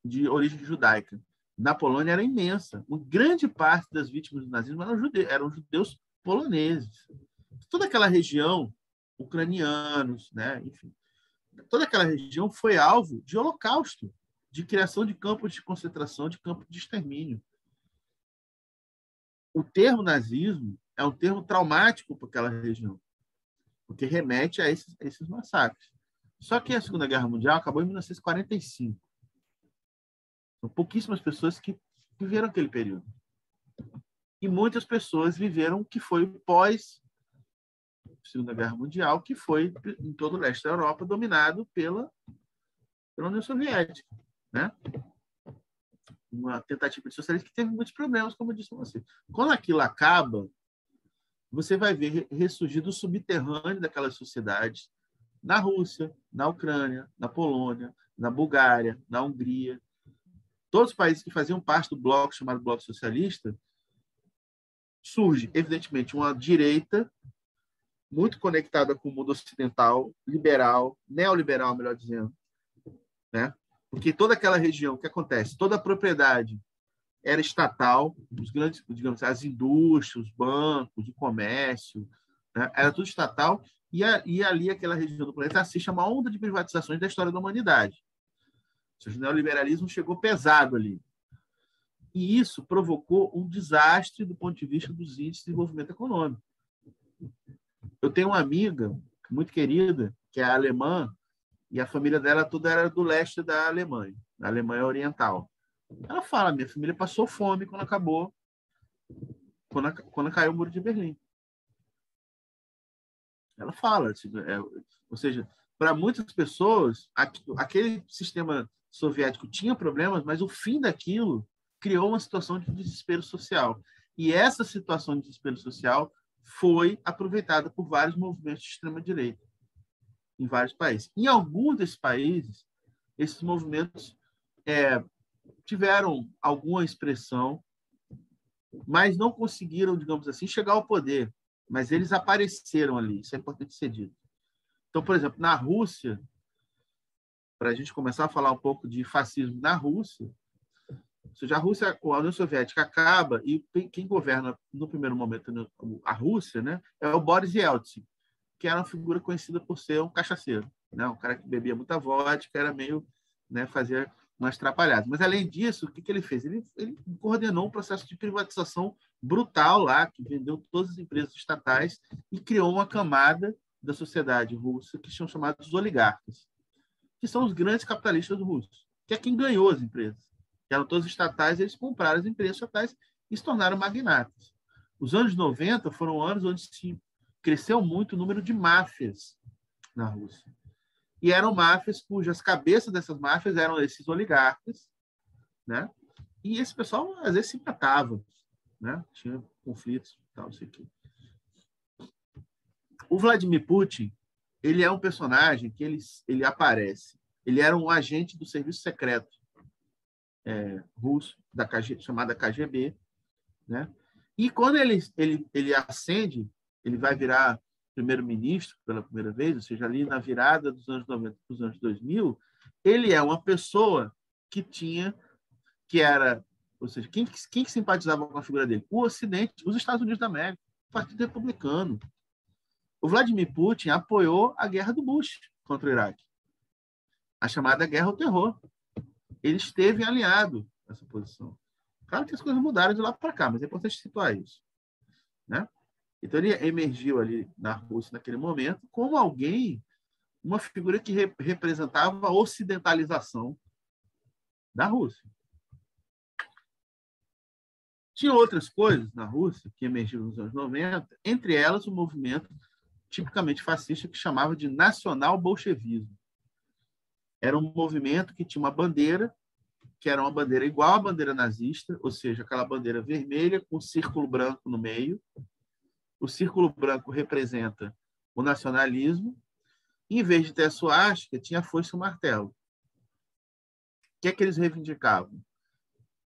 de origem judaica na Polônia era imensa. Uma grande parte das vítimas do nazismo eram judeus poloneses. Toda aquela região, ucranianos, né? Enfim, toda aquela região foi alvo de holocausto, de criação de campos de concentração, de campos de extermínio. O termo nazismo é um termo traumático para aquela região, porque remete a esses massacres. Só que a Segunda Guerra Mundial acabou em 1945. São pouquíssimas pessoas que viveram aquele período. E muitas pessoas viveram o que foi pós Segunda Guerra Mundial, que foi em todo o leste da Europa dominado pela União Soviética, né? Uma tentativa de socialismo que teve muitos problemas, como eu disse a você. Quando aquilo acaba, você vai ver ressurgir do subterrâneo daquelas sociedades na Rússia, na Ucrânia, na Polônia, na Bulgária, na Hungria. Todos os países que faziam parte do bloco chamado Bloco Socialista, surge, evidentemente, uma direita muito conectada com o mundo ocidental, liberal, neoliberal, melhor dizendo, né? Porque toda aquela região, o que acontece? Toda a propriedade era estatal, os grandes, digamos, as indústrias, os bancos, o comércio, né? Era tudo estatal, e ali aquela região do planeta assiste a uma onda de privatizações da história da humanidade. Ou seja, o neoliberalismo chegou pesado ali. E isso provocou um desastre do ponto de vista dos índices de desenvolvimento econômico. Eu tenho uma amiga muito querida, que é alemã, e a família dela toda era do leste da Alemanha Oriental. Ela fala, minha família passou fome quando caiu o Muro de Berlim. Ela fala, ou seja, para muitas pessoas, aquele sistema soviético tinha problemas, mas o fim daquilo criou uma situação de desespero social. E essa situação de desespero social foi aproveitada por vários movimentos de extrema-direita em vários países. Em alguns desses países, esses movimentos tiveram alguma expressão, mas não conseguiram, digamos assim, chegar ao poder. Mas eles apareceram ali, isso é importante ser dito. Então, por exemplo, na Rússia, para a gente começar a falar um pouco de fascismo na Rússia, ou seja, a União Soviética acaba e quem governa no primeiro momento a Rússia, né, é o Boris Yeltsin, que era uma figura conhecida por ser um cachaceiro, né, um cara que bebia muita vodka, era meio, né, fazia umas atrapalhadas. Mas, além disso, o que ele fez? Ele coordenou um processo de privatização brutal lá, que vendeu todas as empresas estatais e criou uma camada da sociedade russa que são chamados oligarcas, que são os grandes capitalistas russos, que é quem ganhou as empresas. Que eram todas estatais, eles compraram as empresas estatais e se tornaram magnatas. Os anos 90 foram anos onde se cresceu muito o número de máfias na Rússia. E eram máfias cujas cabeças dessas máfias eram esses oligarcas, né? E esse pessoal, às vezes, se matava, né? Tinha conflitos, tal, não sei o quê. O Vladimir Putin, ele é um personagem que ele aparece. Ele era um agente do serviço secreto russo, chamada KGB, né? E quando ele ascende, ele vai virar primeiro-ministro pela primeira vez, ou seja, ali na virada dos anos 90 para os anos 2000, ele é uma pessoa ou seja, quem simpatizava com a figura dele? O Ocidente, os Estados Unidos da América, o Partido Republicano. O Vladimir Putin apoiou a guerra do Bush contra o Iraque, a chamada Guerra ao Terror. Ele esteve alinhado nessa posição. Claro que as coisas mudaram de lá para cá, mas é importante situar isso, né? Então, ele emergiu ali na Rússia, naquele momento, como uma figura que representava a ocidentalização da Rússia. Tinha outras coisas na Rússia que emergiram nos anos 90, entre elas o movimento tipicamente fascista que chamava de nacional-bolchevismo. Era um movimento que tinha uma bandeira, que era uma bandeira igual à bandeira nazista, ou seja, aquela bandeira vermelha com um círculo branco no meio. O círculo branco representa o nacionalismo. E, em vez de ter a suástica, tinha a foice e o martelo. O que é que eles reivindicavam?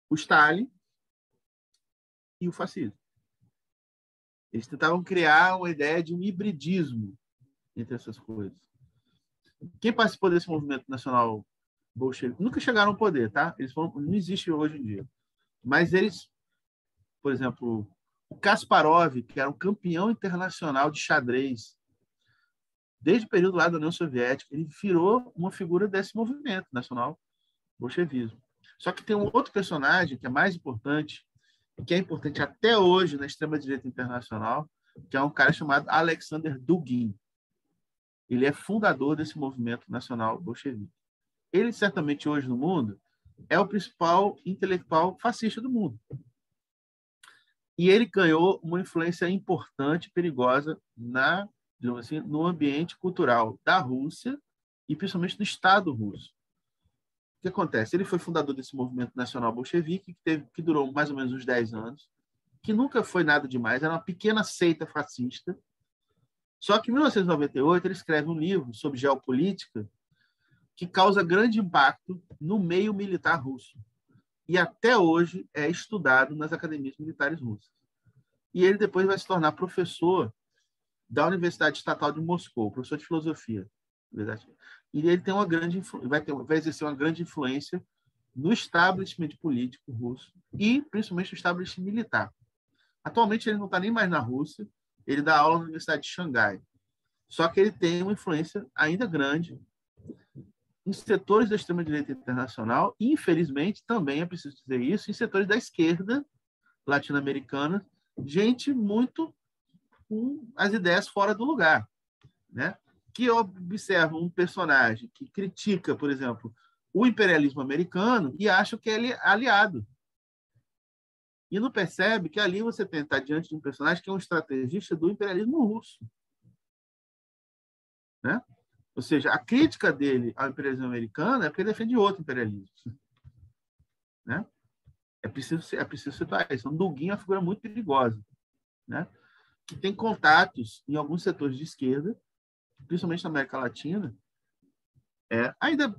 O Stalin e o fascismo. Eles tentavam criar uma ideia de um hibridismo entre essas coisas. Quem participou desse movimento nacional bolchevique nunca chegaram ao poder, tá? Não existe hoje em dia. Mas eles, por exemplo, o Kasparov, que era um campeão internacional de xadrez, desde o período lá da União Soviética, ele virou uma figura desse movimento nacional bolchevismo. Só que tem um outro personagem que é mais importante, que é importante até hoje na extrema-direita internacional, que é um cara chamado Alexander Dugin. Ele é fundador desse movimento nacional bolchevique. Ele, certamente, hoje no mundo, é o principal intelectual fascista do mundo. E ele ganhou uma influência importante, perigosa, digamos assim, no ambiente cultural da Rússia e principalmente do Estado russo. O que acontece? Ele foi fundador desse movimento nacional bolchevique, que durou mais ou menos uns 10 anos, que nunca foi nada demais, era uma pequena seita fascista. Só que em 1998 ele escreve um livro sobre geopolítica que causa grande impacto no meio militar russo. E até hoje é estudado nas academias militares russas. E ele depois vai se tornar professor da Universidade Estatal de Moscou, professor de filosofia. E ele tem vai exercer uma grande influência no establishment político russo e principalmente no establishment militar. Atualmente ele não está nem mais na Rússia, ele dá aula na Universidade de Xangai. Só que ele tem uma influência ainda grande em setores da extrema-direita internacional e, infelizmente, também é preciso dizer isso, em setores da esquerda latino-americana, gente muito com as ideias fora do lugar, né? Que observa um personagem que critica, por exemplo, o imperialismo americano e acha que ele é aliado. E não percebe que ali você tem que estar diante de um personagem que é um estrategista do imperialismo russo, né? Ou seja, a crítica dele ao imperialismo americano é porque ele defende outro imperialismo, né? É preciso citar isso. O Dugin é uma figura muito perigosa, né? Que tem contatos em alguns setores de esquerda, principalmente na América Latina. Ainda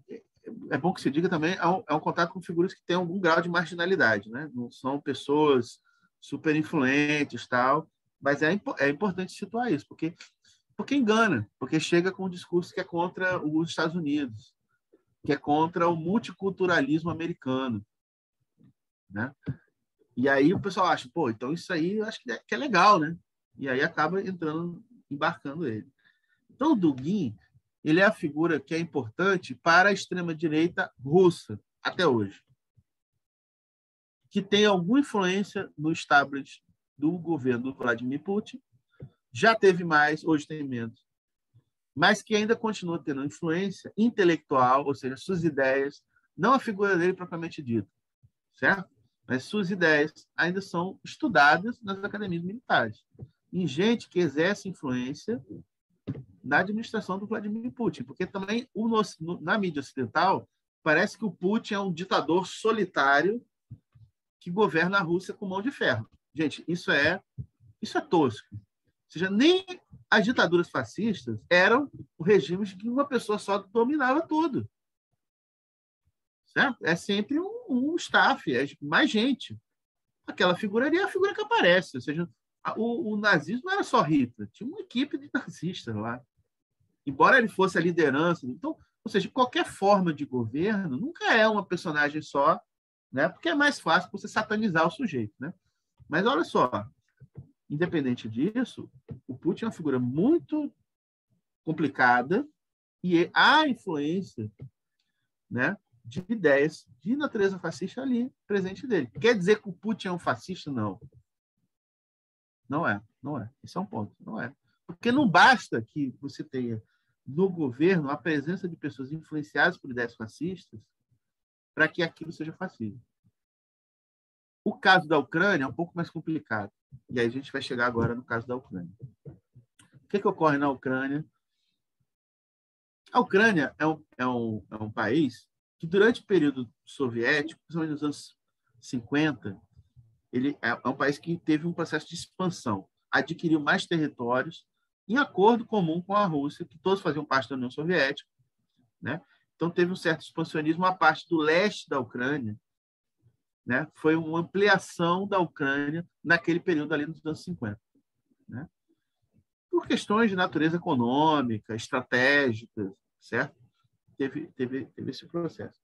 é bom que se diga também, é um contato com figuras que têm algum grau de marginalidade, né? Não são pessoas super influentes, tal, mas é importante situar isso, porque engana, porque chega com um discurso que é contra os Estados Unidos, que é contra o multiculturalismo americano, né? E aí o pessoal acha, pô, então isso aí eu acho que é legal, né? E aí acaba embarcando ele. Então, o Dugin, ele é a figura que é importante para a extrema-direita russa, até hoje, que tem alguma influência no establishment do governo do Vladimir Putin, já teve mais, hoje tem menos, mas que ainda continua tendo influência intelectual, ou seja, suas ideias, não a figura dele propriamente dita, certo? Mas suas ideias ainda são estudadas nas academias militares, em gente que exerce influência na administração do Vladimir Putin, porque também na mídia ocidental parece que o Putin é um ditador solitário que governa a Rússia com mão de ferro. Gente, isso é tosco. Ou seja, nem as ditaduras fascistas eram regimes que uma pessoa só dominava tudo. Certo? É sempre um staff, é mais gente. Aquela figura ali é a figura que aparece. Ou seja, o nazismo não era só Hitler, tinha uma equipe de nazistas lá. Embora ele fosse a liderança. Então, ou seja, qualquer forma de governo nunca é uma personagem só, né? Porque é mais fácil você satanizar o sujeito, né? Mas olha só, independente disso, o Putin é uma figura muito complicada e há influência, né, de ideias de natureza fascista ali presente dele. Quer dizer que o Putin é um fascista? Não. Não é. Esse é um ponto. Não é. Porque não basta que você tenha no governo a presença de pessoas influenciadas por ideias fascistas para que aquilo seja fascismo. O caso da Ucrânia é um pouco mais complicado. E aí a gente vai chegar agora no caso da Ucrânia. O que ocorre na Ucrânia? A Ucrânia é um país que, durante o período soviético, principalmente nos anos 50, ele é um país que teve um processo de expansão, adquiriu mais territórios em acordo comum com a Rússia, que todos faziam parte da União Soviética, né? Então, teve um certo expansionismo. A parte do leste da Ucrânia, né, foi uma ampliação da Ucrânia naquele período ali dos anos 50. Né? Por questões de natureza econômica, estratégicas, certo? Teve esse processo.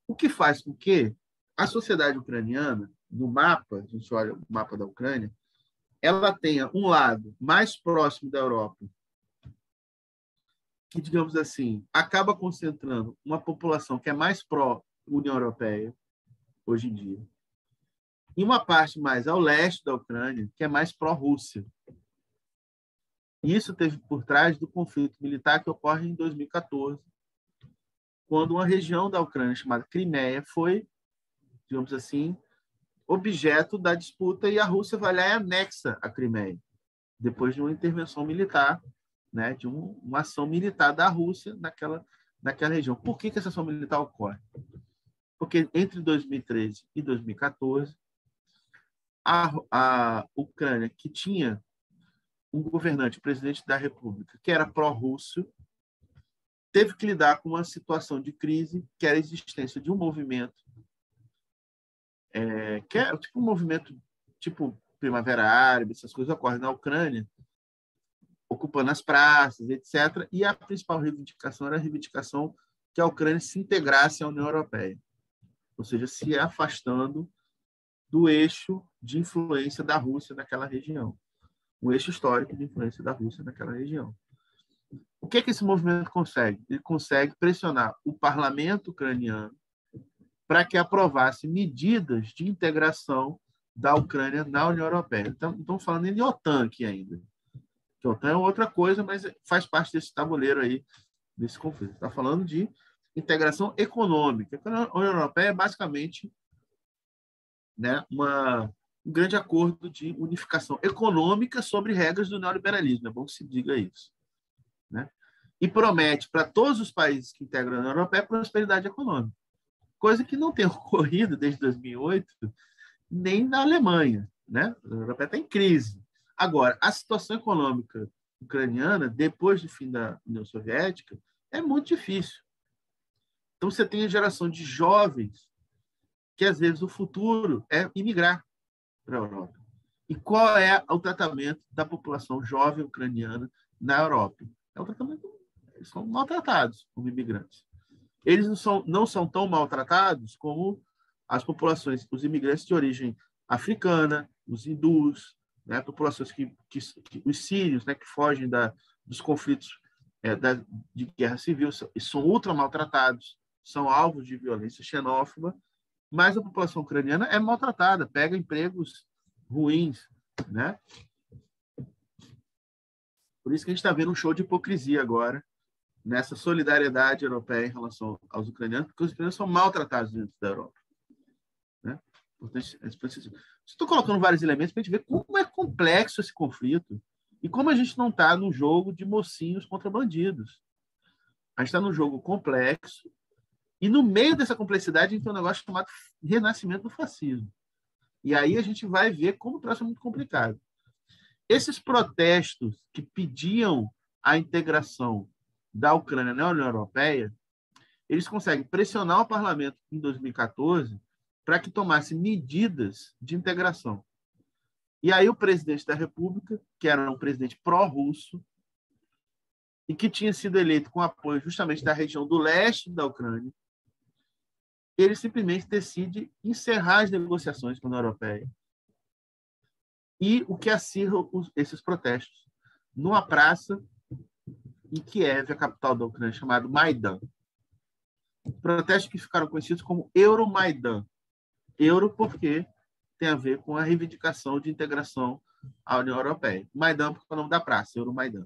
O que faz com que a sociedade ucraniana, no mapa, a gente olha o mapa da Ucrânia, ela tenha um lado mais próximo da Europa, que, digamos assim, acaba concentrando uma população que é mais pró-União Europeia, hoje em dia, e uma parte mais ao leste da Ucrânia, que é mais pró-Rússia. Isso teve por trás do conflito militar que ocorre em 2014, quando uma região da Ucrânia chamada Crimeia foi, digamos assim, objeto da disputa, e a Rússia vai lá e anexa a Crimeia, depois de uma intervenção militar, né, de uma ação militar da Rússia naquela região. Por que essa ação militar ocorre? Porque entre 2013 e 2014, a Ucrânia, que tinha um governante, o presidente da República, que era pró-russo, teve que lidar com uma situação de crise, que era a existência de um movimento, que é tipo um movimento tipo Primavera Árabe, essas coisas ocorrem na Ucrânia, ocupando as praças, etc. E a principal reivindicação era a reivindicação que a Ucrânia se integrasse à União Europeia, ou seja, se afastando do eixo de influência da Rússia naquela região, o eixo histórico de influência da Rússia naquela região. O que esse movimento consegue? Ele consegue pressionar o parlamento ucraniano para que aprovasse medidas de integração da Ucrânia na União Europeia. Então, não estamos falando nem de OTAN aqui ainda. A OTAN é outra coisa, mas faz parte desse tabuleiro aí, desse conflito. Está falando de integração econômica. A União Europeia é basicamente, né, um grande acordo de unificação econômica sobre regras do neoliberalismo. É bom que se diga isso. Né? E promete para todos os países que integram a União Europeia prosperidade econômica, coisa que não tem ocorrido desde 2008 nem na Alemanha. Né? A União Europeia está em crise. Agora, a situação econômica ucraniana, depois do fim da União Soviética, é muito difícil. Então, você tem a geração de jovens que, às vezes, o futuro é imigrar para a Europa. E qual é o tratamento da população jovem ucraniana na Europa? É um tratamento, eles são maltratados como imigrantes. Eles não são tão maltratados como as populações, os imigrantes de origem africana, os hindus, né, populações os sírios, né, que fogem dos conflitos de guerra civil, e são ultra maltratados. são alvos de violência xenófoba, mas a população ucraniana é maltratada, pega empregos ruins, né? Por isso que a gente está vendo um show de hipocrisia agora, nessa solidariedade europeia em relação aos ucranianos, porque os ucranianos são maltratados dentro da Europa, né? Estou colocando vários elementos para a gente ver como é complexo esse conflito e como a gente não está no jogo de mocinhos contra bandidos. A gente está num jogo complexo e, no meio dessa complexidade, a gente tem um negócio chamado renascimento do fascismo. E aí a gente vai ver como o troço é muito complicado. Esses protestos que pediam a integração da Ucrânia na União Europeia, eles conseguem pressionar o parlamento em 2014 para que tomasse medidas de integração. E aí o presidente da República, que era um presidente pró-russo e que tinha sido eleito com apoio justamente da região do leste da Ucrânia, ele simplesmente decide encerrar as negociações com a União Europeia. E o que acirra esses protestos? Numa praça em Kiev, a capital da Ucrânia, chamada Maidan. Protestos que ficaram conhecidos como Euromaidan. Euro porque tem a ver com a reivindicação de integração à União Europeia. Maidan porque é o nome da praça, Euromaidan.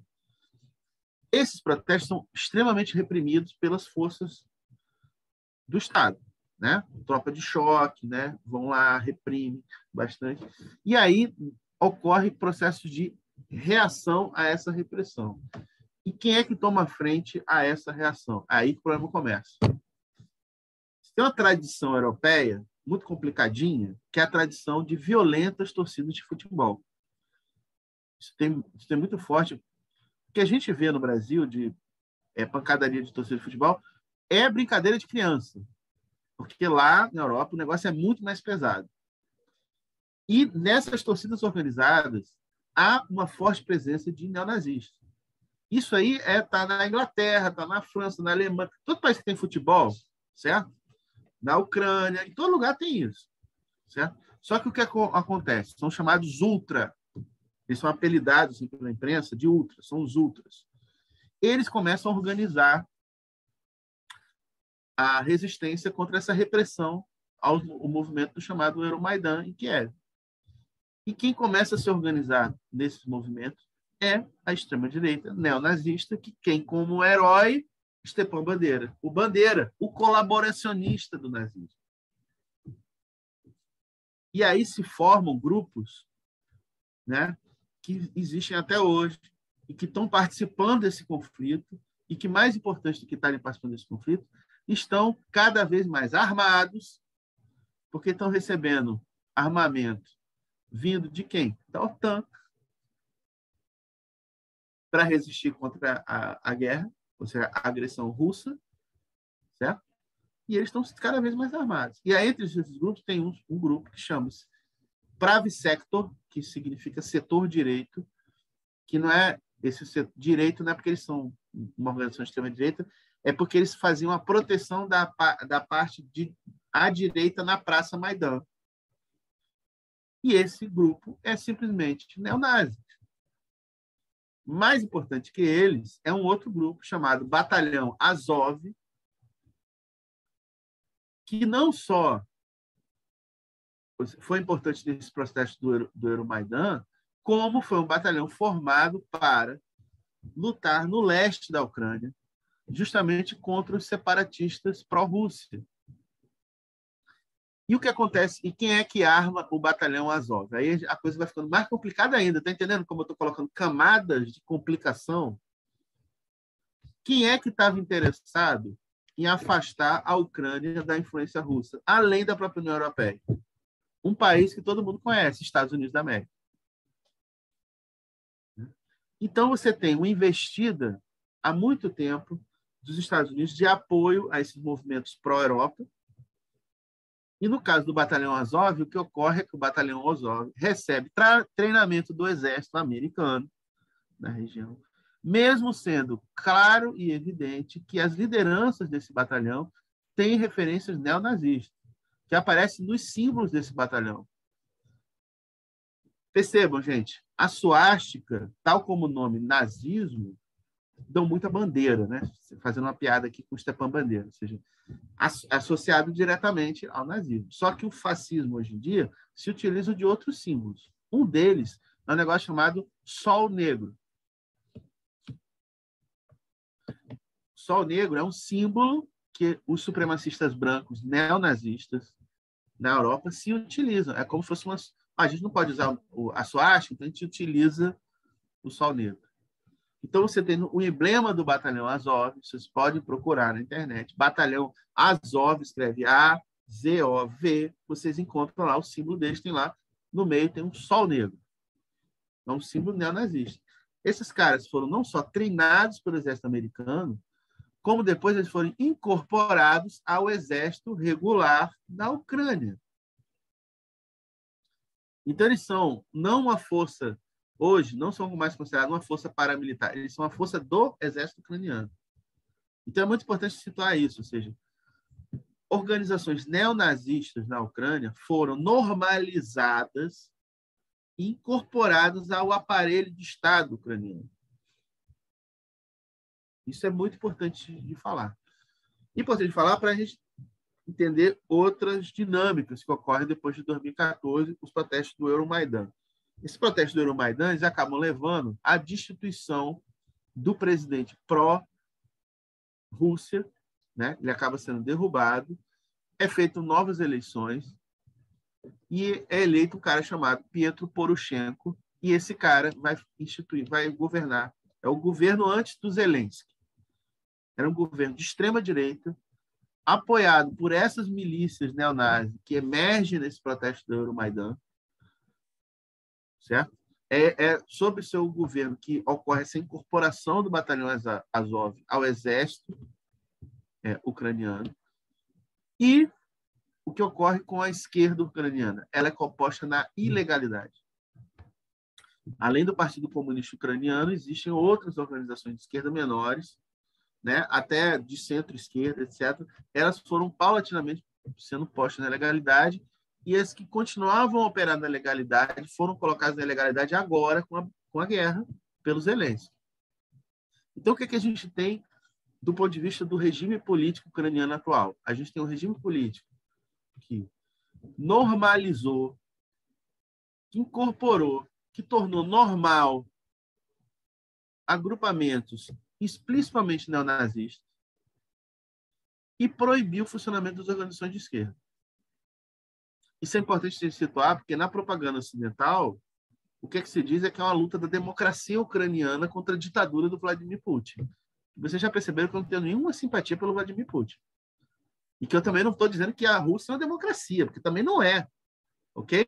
Esses protestos são extremamente reprimidos pelas forças do Estado, né? Tropa de choque, né? Vão lá, reprimem bastante. E aí ocorre processos de reação a essa repressão. E quem é que toma frente a essa reação? Aí que o problema começa. Tem uma tradição europeia muito complicadinha, que é a tradição de violentas torcidas de futebol. Isso tem muito forte. O que a gente vê no Brasil de pancadaria de torcida de futebol é brincadeira de criança, porque lá na Europa o negócio é muito mais pesado. E nessas torcidas organizadas há uma forte presença de neonazistas. Isso aí está na Inglaterra, está na França, na Alemanha, todo país que tem futebol, certo? Na Ucrânia, em todo lugar tem isso, certo? Só que o que acontece? São chamados ultra. Eles são apelidados assim, pela imprensa de ultra, são os ultras. Eles começam a organizar a resistência contra essa repressão ao movimento chamado Euromaidan em Kiev. E quem começa a se organizar nesses movimentos é a extrema-direita neonazista, que tem como herói Stepan Bandeira, o colaboracionista do nazismo. E aí se formam grupos, né, que existem até hoje e que estão participando desse conflito e que, mais importante do que estarem participando desse conflito, estão cada vez mais armados, porque estão recebendo armamento vindo de quem? Da OTAN, para resistir contra a guerra, ou seja, a agressão russa, certo? E eles estão cada vez mais armados. E aí, entre esses grupos, tem um grupo que chama-se Pravi Sector, que significa setor direito, que não é esse direito, não é porque eles são uma organização de extrema-direita, é porque eles faziam a proteção da parte à direita na Praça Maidan. E esse grupo é simplesmente neonazi. Mais importante que eles é um outro grupo chamado Batalhão Azov, que não só foi importante nesse processo do Euromaidan, como foi um batalhão formado para lutar no leste da Ucrânia, justamente contra os separatistas pró-Rússia. E o que acontece? E quem é que arma o batalhão Azov? Aí a coisa vai ficando mais complicada ainda. Está entendendo como eu estou colocando camadas de complicação? Quem é que estava interessado em afastar a Ucrânia da influência russa, além da própria União Europeia? Um país que todo mundo conhece, Estados Unidos da América. Então, você tem uma investida há muito tempo dos Estados Unidos de apoio a esses movimentos pró-Europa. E no caso do Batalhão Azov, o que ocorre é que o Batalhão Azov recebe treinamento do exército americano na região, mesmo sendo claro e evidente que as lideranças desse batalhão têm referências neonazistas, que aparecem nos símbolos desse batalhão. Percebam, gente, a suástica, tal como o nome nazismo, dão muita bandeira, né? Fazendo uma piada aqui com o Stepan Bandeira, ou seja, associado diretamente ao nazismo. Só que o fascismo, hoje em dia, se utiliza de outros símbolos. Um deles é um negócio chamado Sol Negro. Sol Negro é um símbolo que os supremacistas brancos neonazistas na Europa se utilizam. É como se fosse uma... A gente não pode usar a suástica, então a gente utiliza o Sol Negro. Então, você tem o emblema do Batalhão Azov, vocês podem procurar na internet. Batalhão Azov, escreve A-Z-O-V, vocês encontram lá o símbolo deles, tem lá, no meio tem um sol negro. É um símbolo neonazista. Esses caras foram não só treinados pelo exército americano, como depois eles foram incorporados ao exército regular da Ucrânia. Então, eles são não uma força... Hoje, não são mais considerados uma força paramilitar, eles são uma força do exército ucraniano. Então, é muito importante situar isso, ou seja, organizações neonazistas na Ucrânia foram normalizadas e incorporadas ao aparelho de Estado ucraniano. Isso é muito importante de falar. Importante de falar para a gente entender outras dinâmicas que ocorrem depois de 2014, os protestos do Euromaidan. Esses protestos do Euromaidan eles acabam levando à destituição do presidente pró-Rússia, né? Ele acaba sendo derrubado, é feito novas eleições e é eleito um cara chamado Pietro Poroshenko, e esse cara vai governar. É o governo antes do Zelensky. Era um governo de extrema-direita, apoiado por essas milícias neonazis que emergem nesse protesto do Euromaidan, certo? É sob seu governo que ocorre essa incorporação do Batalhão Azov ao exército ucraniano. E o que ocorre com a esquerda ucraniana? Ela é composta na ilegalidade. Além do Partido Comunista Ucraniano, existem outras organizações de esquerda menores, né? Até de centro-esquerda, etc. Elas foram paulatinamente sendo postas na legalidade, e as que continuavam operando na legalidade foram colocadas na legalidade agora com a guerra pelos Zelensky. Então, o que a gente tem do ponto de vista do regime político ucraniano atual? A gente tem um regime político que normalizou, que incorporou, que tornou normal agrupamentos explicitamente neonazistas e proibiu o funcionamento das organizações de esquerda. Isso é importante se situar, porque na propaganda ocidental, o que se diz é que é uma luta da democracia ucraniana contra a ditadura do Vladimir Putin. Vocês já perceberam que eu não tenho nenhuma simpatia pelo Vladimir Putin. E que eu também não estou dizendo que a Rússia é uma democracia, porque também não é. Ok?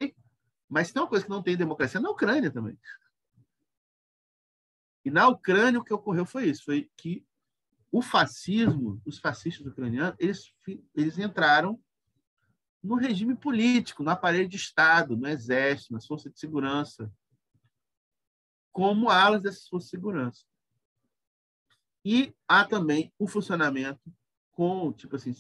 Mas tem uma coisa que não tem democracia na Ucrânia também. E na Ucrânia o que ocorreu foi isso, foi que o fascismo, os fascistas ucranianos, eles entraram no regime político, no aparelho de Estado, no exército, nas forças de segurança, como alas dessas forças de segurança. E há também o funcionamento com, tipo assim,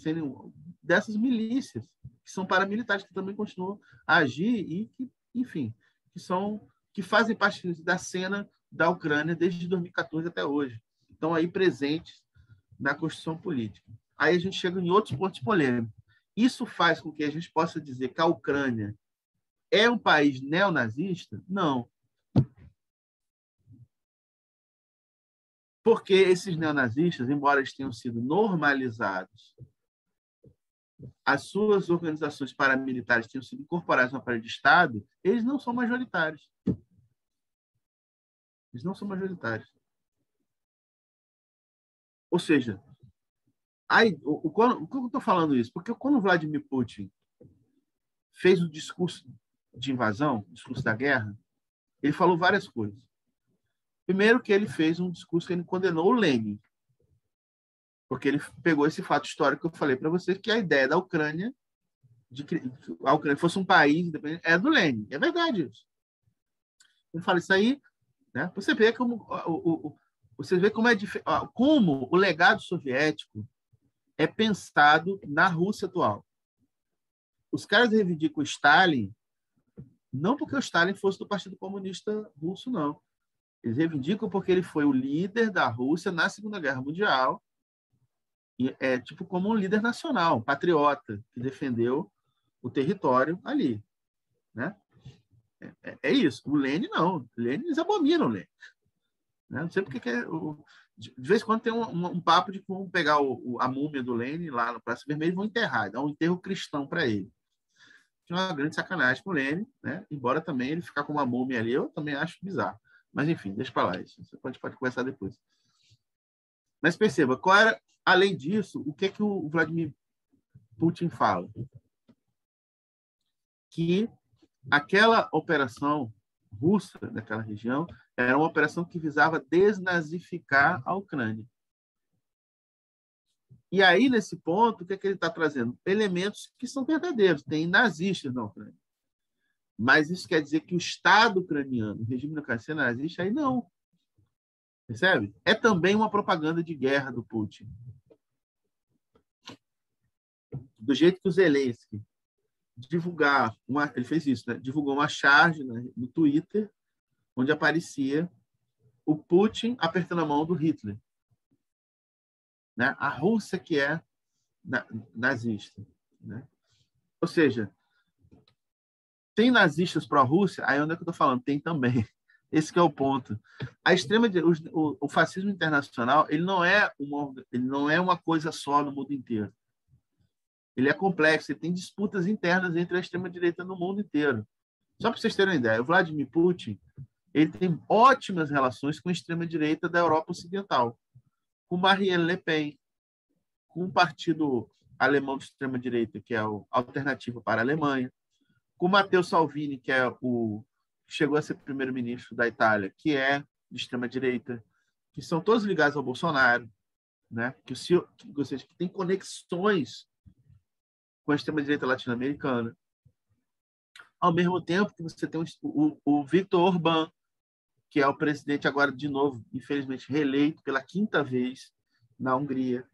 dessas milícias, que são paramilitares, que também continuam a agir e que, enfim, que fazem parte da cena da Ucrânia desde 2014 até hoje. Estão aí presentes na construção política. Aí a gente chega em outros pontos polêmicos. Isso faz com que a gente possa dizer que a Ucrânia é um país neonazista? Não. Porque esses neonazistas, embora eles tenham sido normalizados, as suas organizações paramilitares tenham sido incorporadas no aparelho de Estado, eles não são majoritários. Eles não são majoritários. Ou seja, por que eu estou falando isso? Porque quando o Vladimir Putin fez o discurso de invasão, o discurso da guerra, ele falou várias coisas. Primeiro que ele fez um discurso que ele condenou o Lenin, porque ele pegou esse fato histórico que eu falei para vocês, que a ideia da Ucrânia, de que a Ucrânia fosse um país independente, é do Lenin. É verdade isso. Ele fala isso aí, né? Você vê como como o legado soviético é pensado na Rússia atual. Os caras reivindicam o Stalin, não porque o Stalin fosse do Partido Comunista Russo, não. Eles reivindicam porque ele foi o líder da Rússia na Segunda Guerra Mundial, e é tipo como um líder nacional, um patriota, que defendeu o território ali, né? É isso. O Lenin, não. O Lenin, eles abominam o Lenin. Né? Não sei porque de vez em quando tem um papo de como pegar a múmia do Lenin lá no Praça Vermelha e vão enterrar, dar um enterro cristão para ele. Que é uma grande sacanagem com o Lenin, né? Embora também ele ficar com uma múmia ali, eu também acho bizarro. Mas, enfim, deixa para lá isso. Você pode conversar depois. Mas perceba, além disso, o que o Vladimir Putin fala? Que aquela operação russa naquela região era uma operação que visava desnazificar a Ucrânia. E aí, nesse ponto, o que ele está trazendo? Elementos que são verdadeiros. Tem nazistas na Ucrânia. Mas isso quer dizer que o Estado ucraniano, o regime ucraniano nazista, aí não. Percebe? É também uma propaganda de guerra do Putin. Do jeito que o Zelensky ele fez isso, né? Divulgou uma charge, né, no Twitter, onde aparecia o Putin apertando a mão do Hitler. Né? A Rússia que é nazista. Né? Ou seja, tem nazistas pró-Rússia? Aí onde é que eu estou falando? Tem também. Esse que é o ponto. O fascismo internacional ele não é uma coisa só no mundo inteiro. Ele é complexo, ele tem disputas internas entre a extrema-direita no mundo inteiro. Só para vocês terem uma ideia, o Vladimir Putin ele tem ótimas relações com a extrema-direita da Europa Ocidental, com Marine Le Pen, com o partido alemão de extrema-direita, que é o Alternativa para a Alemanha, com Matteo Salvini, que chegou a ser primeiro-ministro da Itália, que é de extrema-direita, que são todos ligados ao Bolsonaro, né? Ou seja, que tem conexões com a extrema-direita latino-americana. Ao mesmo tempo que você tem o Viktor Orbán, que é o presidente agora, de novo, infelizmente, reeleito pela 5ª vez na Hungria.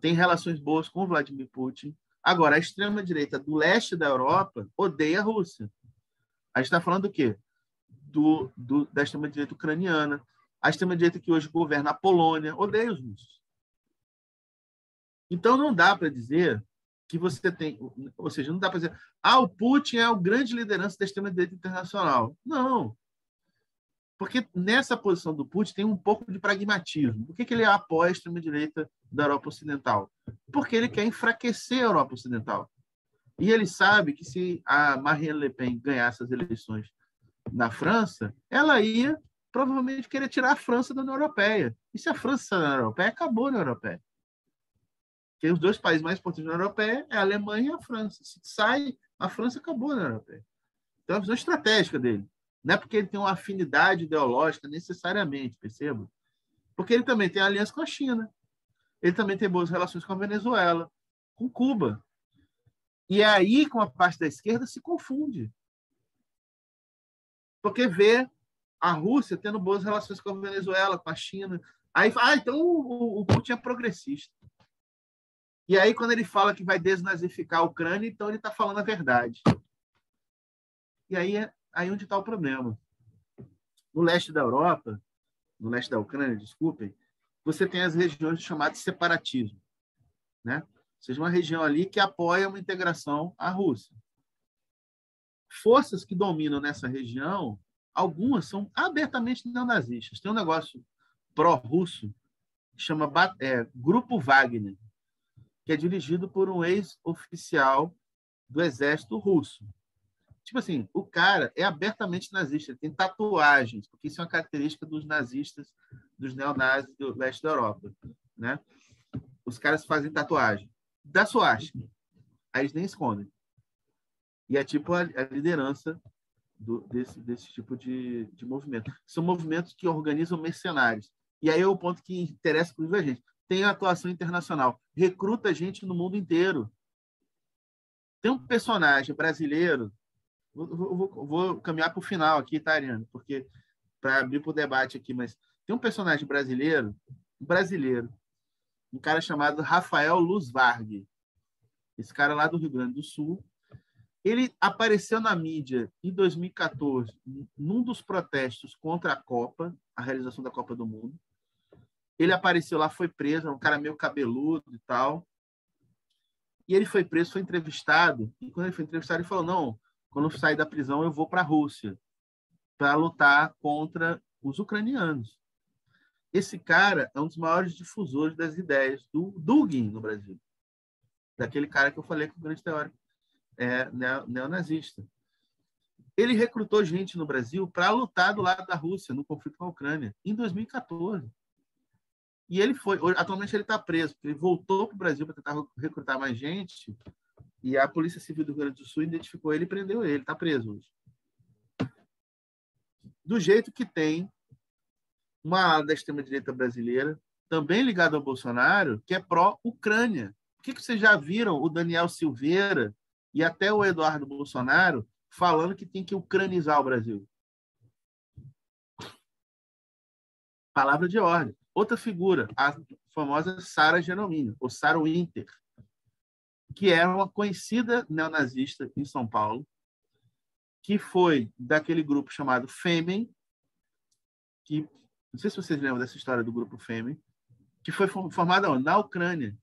Tem relações boas com o Vladimir Putin. Agora, a extrema-direita do leste da Europa odeia a Rússia. A gente está falando do quê? Da extrema-direita ucraniana. A extrema-direita que hoje governa a Polônia odeia os russos. Então, não dá para dizer que você tem... Ou seja, não dá para dizer o Putin é o grande liderança da extrema-direita internacional. Não. Porque nessa posição do Putin tem um pouco de pragmatismo. Por que ele apoia a extrema-direita da Europa Ocidental? Porque ele quer enfraquecer a Europa Ocidental. E ele sabe que se a Marine Le Pen ganhasse as eleições na França, ela ia provavelmente querer tirar a França da União Europeia. E se a França sair da União Europeia, acabou a União Europeia. Porque os dois países mais importantes da União Europeia é a Alemanha e a França. Se sai, a França acabou a União Europeia. Então, é a visão estratégica dele. Não é porque ele tem uma afinidade ideológica necessariamente, perceba? Porque ele também tem aliança com a China. Ele também tem boas relações com a Venezuela, com Cuba. E é aí que uma parte da esquerda se confunde. Porque vê a Rússia tendo boas relações com a Venezuela, com a China. Aí fala, então o Putin é progressista. E aí, quando ele fala que vai desnazificar a Ucrânia, então ele está falando a verdade. E aí aí onde está o problema. No leste da Europa, no leste da Ucrânia, desculpem, você tem as regiões chamadas de separatismo, né? Ou seja, uma região ali que apoia uma integração à Rússia. Forças que dominam nessa região, algumas são abertamente neonazistas. Tem um negócio pró-russo que chama Grupo Wagner, que é dirigido por um ex-oficial do exército russo. Tipo assim, o cara é abertamente nazista, ele tem tatuagens, porque isso é uma característica dos nazistas, dos neonazis do leste da Europa, né? Os caras fazem tatuagem da suástica, aí eles nem escondem. E é tipo a liderança desse tipo de movimento. São movimentos que organizam mercenários. E aí é o ponto que interessa, inclusive, a gente. Tem atuação internacional, recruta gente no mundo inteiro. Tem um personagem brasileiro. Vou caminhar para o final aqui, tá, Ariane? Porque para abrir para o debate aqui, mas tem um personagem brasileiro, um cara chamado Rafael Luz Varg. Esse cara lá do Rio Grande do Sul, Ele apareceu na mídia em 2014, num dos protestos contra a Copa, a realização da Copa do Mundo. Ele apareceu lá, foi preso, um cara meio cabeludo e tal. E ele foi preso, foi entrevistado. E quando ele foi entrevistado, ele falou: não, quando eu sair da prisão, eu vou para a Rússia para lutar contra os ucranianos. Esse cara é um dos maiores difusores das ideias do Dugin no Brasil. Daquele cara que eu falei que o grande teórico neonazista. Ele recrutou gente no Brasil para lutar do lado da Rússia no conflito com a Ucrânia, em 2014. E ele foi, atualmente ele está preso, porque ele voltou para o Brasil para tentar recrutar mais gente, e a Polícia Civil do Rio Grande do Sul identificou ele e prendeu ele, está preso hoje. Do jeito que tem uma ala da extrema-direita brasileira, também ligada ao Bolsonaro, que é pró-Ucrânia. Por que vocês já viram o Daniel Silveira e até o Eduardo Bolsonaro falando que tem que ucranizar o Brasil? Palavra de ordem. Outra figura, a famosa Sara Genomini, ou Sara Winter, que é uma conhecida neonazista em São Paulo, que foi daquele grupo chamado Fêmen, que, não sei se vocês lembram dessa história do grupo Fêmen, que foi formada na Ucrânia.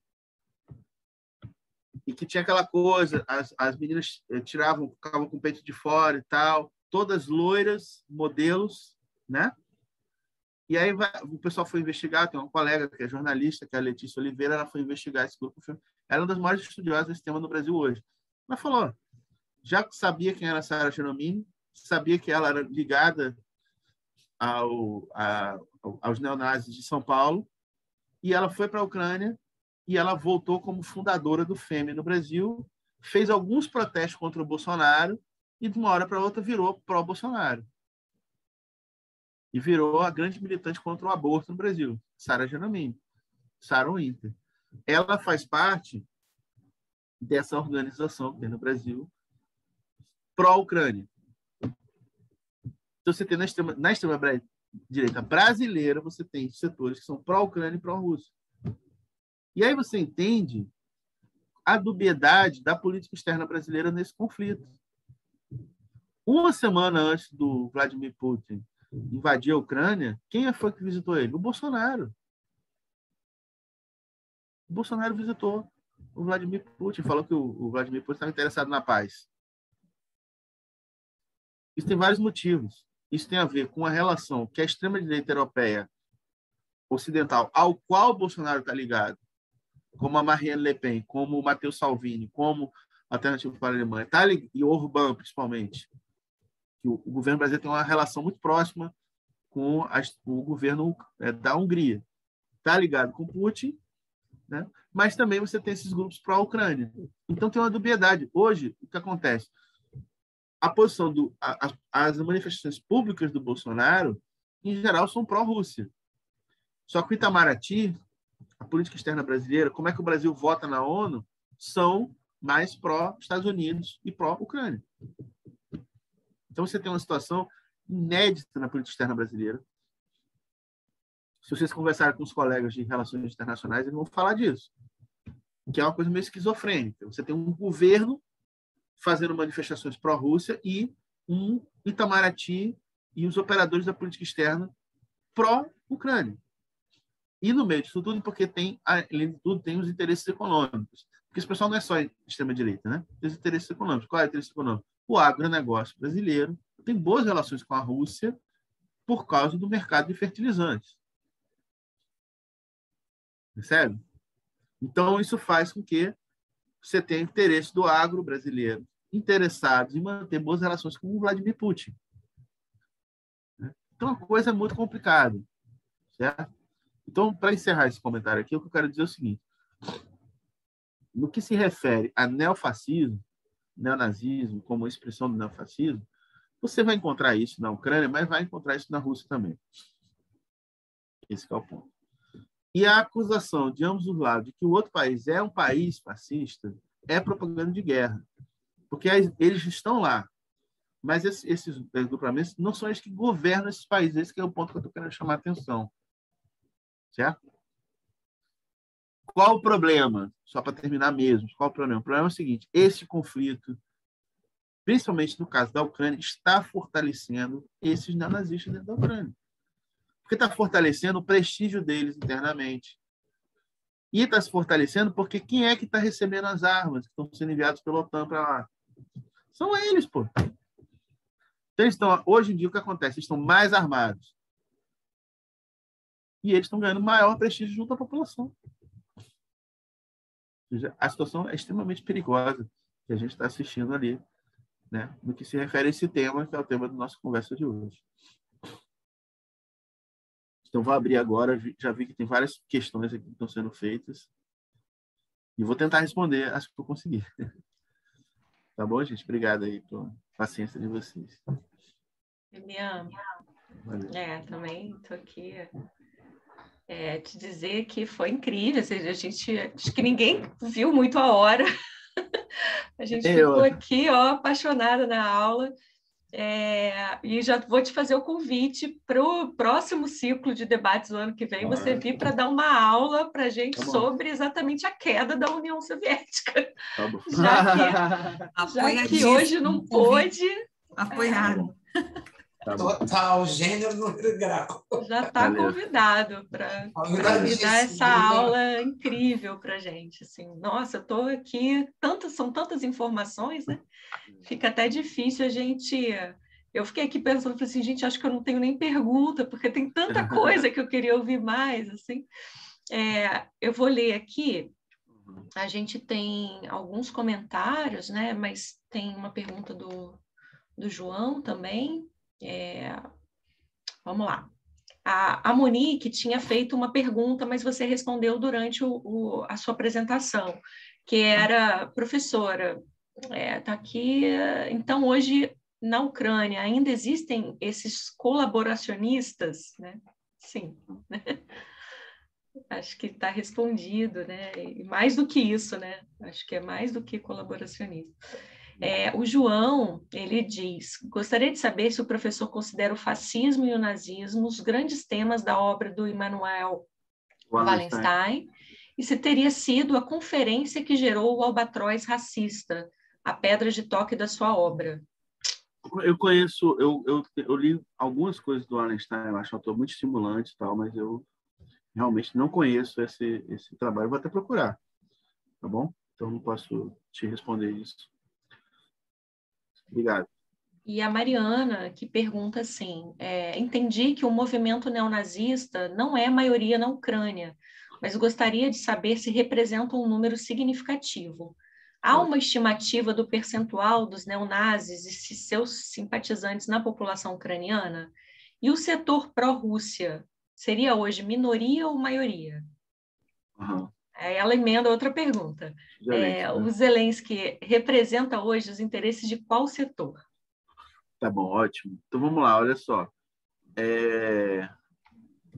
E que tinha aquela coisa, as meninas ficavam com o peito de fora e tal, todas loiras, modelos, né? E aí o pessoal foi investigar, tem uma colega que é jornalista, que é a Letícia Oliveira, ela foi investigar esse grupo. Ela é uma das maiores estudiosas desse tema no Brasil hoje. Ela falou, já sabia quem era a Sara Genomini, sabia que ela era ligada aos neonazis de São Paulo, e ela foi para a Ucrânia e ela voltou como fundadora do Fêmen no Brasil, fez alguns protestos contra o Bolsonaro e, de uma hora para outra, virou pró-Bolsonaro. E virou a grande militante contra o aborto no Brasil, Sara Genomini, Sara Winter. Ela faz parte dessa organização que tem no Brasil, pró-Ucrânia. Então, você tem na extrema-direita brasileira, você tem setores que são pró-Ucrânia e pró-Rússia. E aí você entende a dubiedade da política externa brasileira nesse conflito. Uma semana antes do Vladimir Putin invadir a Ucrânia, quem foi que visitou ele? O Bolsonaro. O Bolsonaro visitou o Vladimir Putin, falou que o Vladimir Putin estava interessado na paz. Isso tem vários motivos. Isso tem a ver com a relação que a extrema-direita europeia ocidental, ao qual o Bolsonaro está ligado, como a Marine Le Pen, como o Matteo Salvini, como a Alternativa para a Alemanha, e o Orbán, principalmente, que o governo brasileiro tem uma relação muito próxima com o governo da Hungria. Está ligado com Putin, né? Mas também você tem esses grupos pró-Ucrânia. Então, tem uma dubiedade. Hoje, o que acontece? A posição as manifestações públicas do Bolsonaro, em geral, são pró-Rússia. Só que o Itamaraty, a política externa brasileira, como é que o Brasil vota na ONU, são mais pró-Estados Unidos e pró-Ucrânia. Então, você tem uma situação inédita na política externa brasileira. Se vocês conversarem com os colegas de relações internacionais, eles vão falar disso, que é uma coisa meio esquizofrênica. Você tem um governo fazendo manifestações pró-Rússia e um Itamaraty e os operadores da política externa pró-Ucrânia. E no meio disso tudo, porque além de tudo, tem os interesses econômicos. Porque esse pessoal não é só extrema-direita, né? Tem os interesses econômicos. Qual é o interesse econômico? O agronegócio brasileiro tem boas relações com a Rússia por causa do mercado de fertilizantes. Percebe? Então, isso faz com que você tenha interesse do agro brasileiro interessados em manter boas relações com o Vladimir Putin. Então, a coisa é muito complicada. Certo? Então, para encerrar esse comentário aqui, o que eu quero dizer é o seguinte. No que se refere a neofascismo, neonazismo, como expressão do neofascismo, você vai encontrar isso na Ucrânia, mas vai encontrar isso na Rússia também. Esse é o ponto. E a acusação de ambos os lados de que o outro país é um país fascista é propaganda de guerra. Porque eles estão lá. Mas esses agrupamentos não são eles que governam esses países. Esse que é o ponto que eu estou querendo chamar a atenção. Certo? Qual o problema? Só para terminar mesmo. Qual o problema? O problema é o seguinte. Esse conflito principalmente no caso da Ucrânia, está fortalecendo esses neonazistas dentro da Ucrânia. Porque está fortalecendo o prestígio deles internamente. E está se fortalecendo porque quem é que está recebendo as armas que estão sendo enviadas pela OTAN para lá? São eles, pô. Então, eles estão, hoje em dia, o que acontece? Eles estão mais armados. E eles estão ganhando maior prestígio junto à população. Ou seja, a situação é extremamente perigosa que a gente está assistindo ali, né? No que se refere a esse tema, que é o tema da nossa conversa de hoje. Então, vou abrir agora. Já vi que tem várias questões aqui que estão sendo feitas. E vou tentar responder as que eu conseguir. Tá bom, gente? Obrigado aí pela paciência de vocês. Demian, também estou aqui te dizer que foi incrível. Ou seja, acho que ninguém viu muito a hora. A gente ficou aqui, apaixonada na aula. E já vou te fazer o convite para o próximo ciclo de debates do ano que vem, você vir para dar uma aula para a gente sobre exatamente a queda da União Soviética. Tá bom. Já que hoje não pôde. Apoiado. Tá total, gênero, número e grau. Já está convidado para dar essa aula incrível para a gente. Assim, nossa, eu estou aqui, são tantas informações, né? Fica até difícil a gente... Eu fiquei aqui pensando, falei assim, gente, acho que eu não tenho nem pergunta, porque tem tanta coisa que eu queria ouvir mais. Assim. Eu vou ler aqui, a gente tem alguns comentários, né? Mas tem uma pergunta do João também. Vamos lá. A Monique tinha feito uma pergunta, mas você respondeu durante a sua apresentação, que era, professora, tá aqui, então hoje na Ucrânia ainda existem esses colaboracionistas, né? Sim, né? Acho que está respondido, né? E mais do que isso, né? Acho que é mais do que colaboracionista. O João, ele diz, gostaria de saber se o professor considera o fascismo e o nazismo os grandes temas da obra do Immanuel Wallenstein, e se teria sido a conferência que gerou o albatroz racista, a pedra de toque da sua obra. Eu conheço, eu li algumas coisas do Wallenstein, eu acho um autor muito estimulante e tal, mas eu realmente não conheço esse trabalho, vou até procurar, tá bom? Então não posso te responder isso. Obrigado. E a Mariana, que pergunta assim, entendi que o movimento neonazista não é maioria na Ucrânia, mas gostaria de saber se representa um número significativo. Há uma estimativa do percentual dos neonazis e seus simpatizantes na população ucraniana? E o setor pró-Rússia seria hoje minoria ou maioria? Uhum. Ela emenda outra pergunta. O Zelensky representa hoje os interesses de qual setor? Tá bom, ótimo. Então vamos lá, olha só.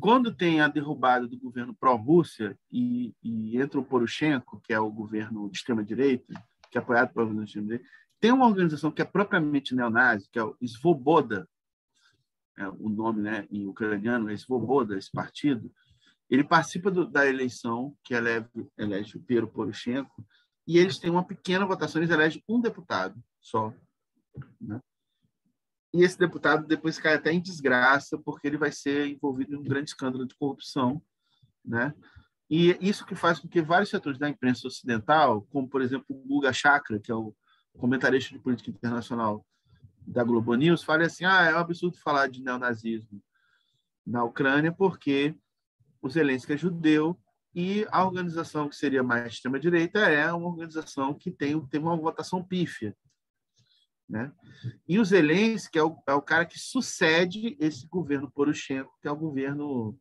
Quando tem a derrubada do governo pró-Rússia e entra o Poroshenko, que é o governo de extrema-direita, que é apoiado pelo governo de extrema-direita, tem uma organização que é propriamente neonazi, que é o Svoboda, o nome, né, em ucraniano é Svoboda, esse partido. Ele participa da eleição que elege o Petro Poroshenko, e eles têm uma pequena votação, eles elegem um deputado só, né? E esse deputado depois cai até em desgraça, porque ele vai ser envolvido em um grande escândalo de corrupção, né? E isso que faz com que vários setores da imprensa ocidental, como, por exemplo, o Guga Chakra, que é o comentarista de política internacional da Globo News, fale assim, é um absurdo falar de neonazismo na Ucrânia, porque o Zelensky é judeu e a organização que seria mais extrema-direita é uma organização que tem uma votação pífia, né? E o Zelensky é o cara que sucede esse governo Poroshenko, que é o governo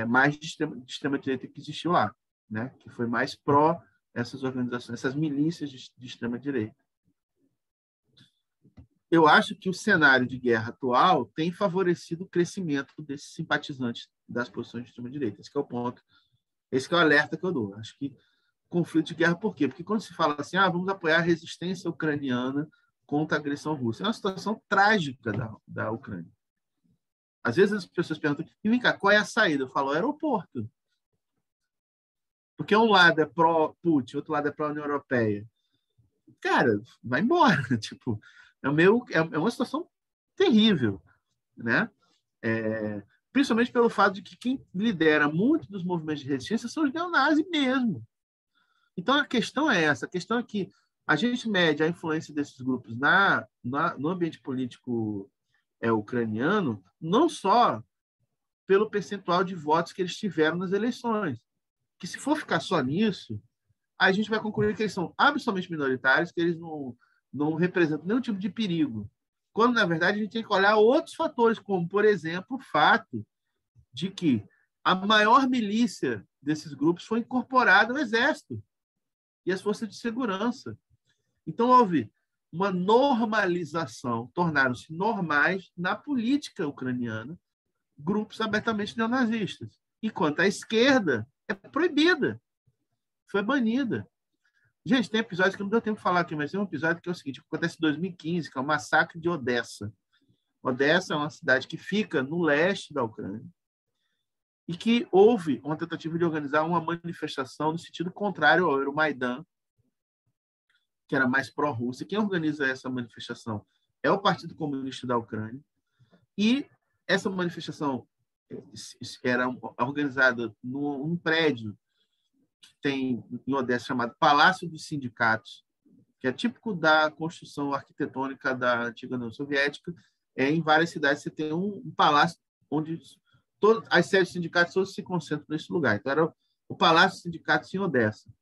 mais de extrema-direita que existiu lá, né? Que foi mais pró essas organizações, essas milícias de extrema-direita. Eu acho que o cenário de guerra atual tem favorecido o crescimento desses simpatizantes das posições de extrema-direita. Esse é o ponto, esse é o alerta que eu dou. Acho que conflito de guerra, por quê? Porque quando se fala assim, vamos apoiar a resistência ucraniana contra a agressão russa, é uma situação trágica da Ucrânia. Às vezes as pessoas perguntam, e vem cá, qual é a saída? Eu falo, aeroporto. Porque um lado é pró-Putin, outro lado é pró-União Europeia. cara, vai embora. Tipo, é uma situação terrível, né? Principalmente pelo fato de que quem lidera muito dos movimentos de resistência são os neonazis mesmo. Então, a questão é essa. A questão é que a gente mede a influência desses grupos no ambiente político ucraniano, não só pelo percentual de votos que eles tiveram nas eleições. Que se for ficar só nisso, a gente vai concluir que eles são absolutamente minoritários, que eles não representam nenhum tipo de perigo. Quando, na verdade, a gente tem que olhar outros fatores, como, por exemplo, o fato de que a maior milícia desses grupos foi incorporada ao Exército e às forças de segurança. Então, houve uma normalização, tornaram-se normais na política ucraniana grupos abertamente neonazistas. Enquanto a esquerda é proibida, foi banida. Gente, tem episódios que não deu tempo de falar aqui, mas tem um episódio que é o seguinte, que acontece em 2015, que é o massacre de Odessa. Odessa é uma cidade que fica no leste da Ucrânia e que houve uma tentativa de organizar uma manifestação no sentido contrário ao Euromaidan, que era mais pró-Rússia. Quem organiza essa manifestação é o Partido Comunista da Ucrânia. E essa manifestação era organizada num prédio que tem em Odessa chamado Palácio dos Sindicatos, que é típico da construção arquitetônica da antiga União Soviética. Em várias cidades você tem um palácio onde todas as sedes dos sindicatos todos se concentram nesse lugar. Então, era o Palácio dos Sindicatos em Odessa.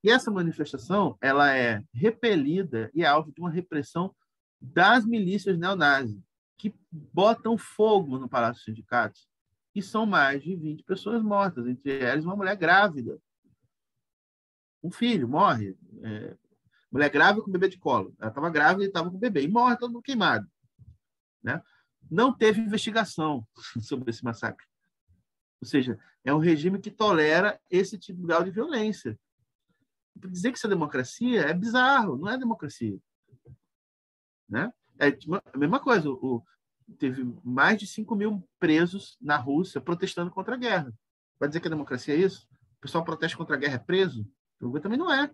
E essa manifestação ela é repelida e é alvo de uma repressão das milícias neonazis, que botam fogo no Palácio dos Sindicatos. E são mais de 20 pessoas mortas, entre elas uma mulher grávida. Um filho morre. Mulher grávida com bebê de colo. Ela estava grávida e estava com o bebê. E morre todo mundo queimado. Né? Não teve investigação sobre esse massacre. Ou seja, é um regime que tolera esse tipo de grau de violência. Dizer que isso é democracia é bizarro, não é democracia. Né? É a mesma coisa. Teve mais de 5 mil presos na Rússia protestando contra a guerra. Vai dizer que a democracia é isso? O pessoal protesta contra a guerra é preso? Eu também não é.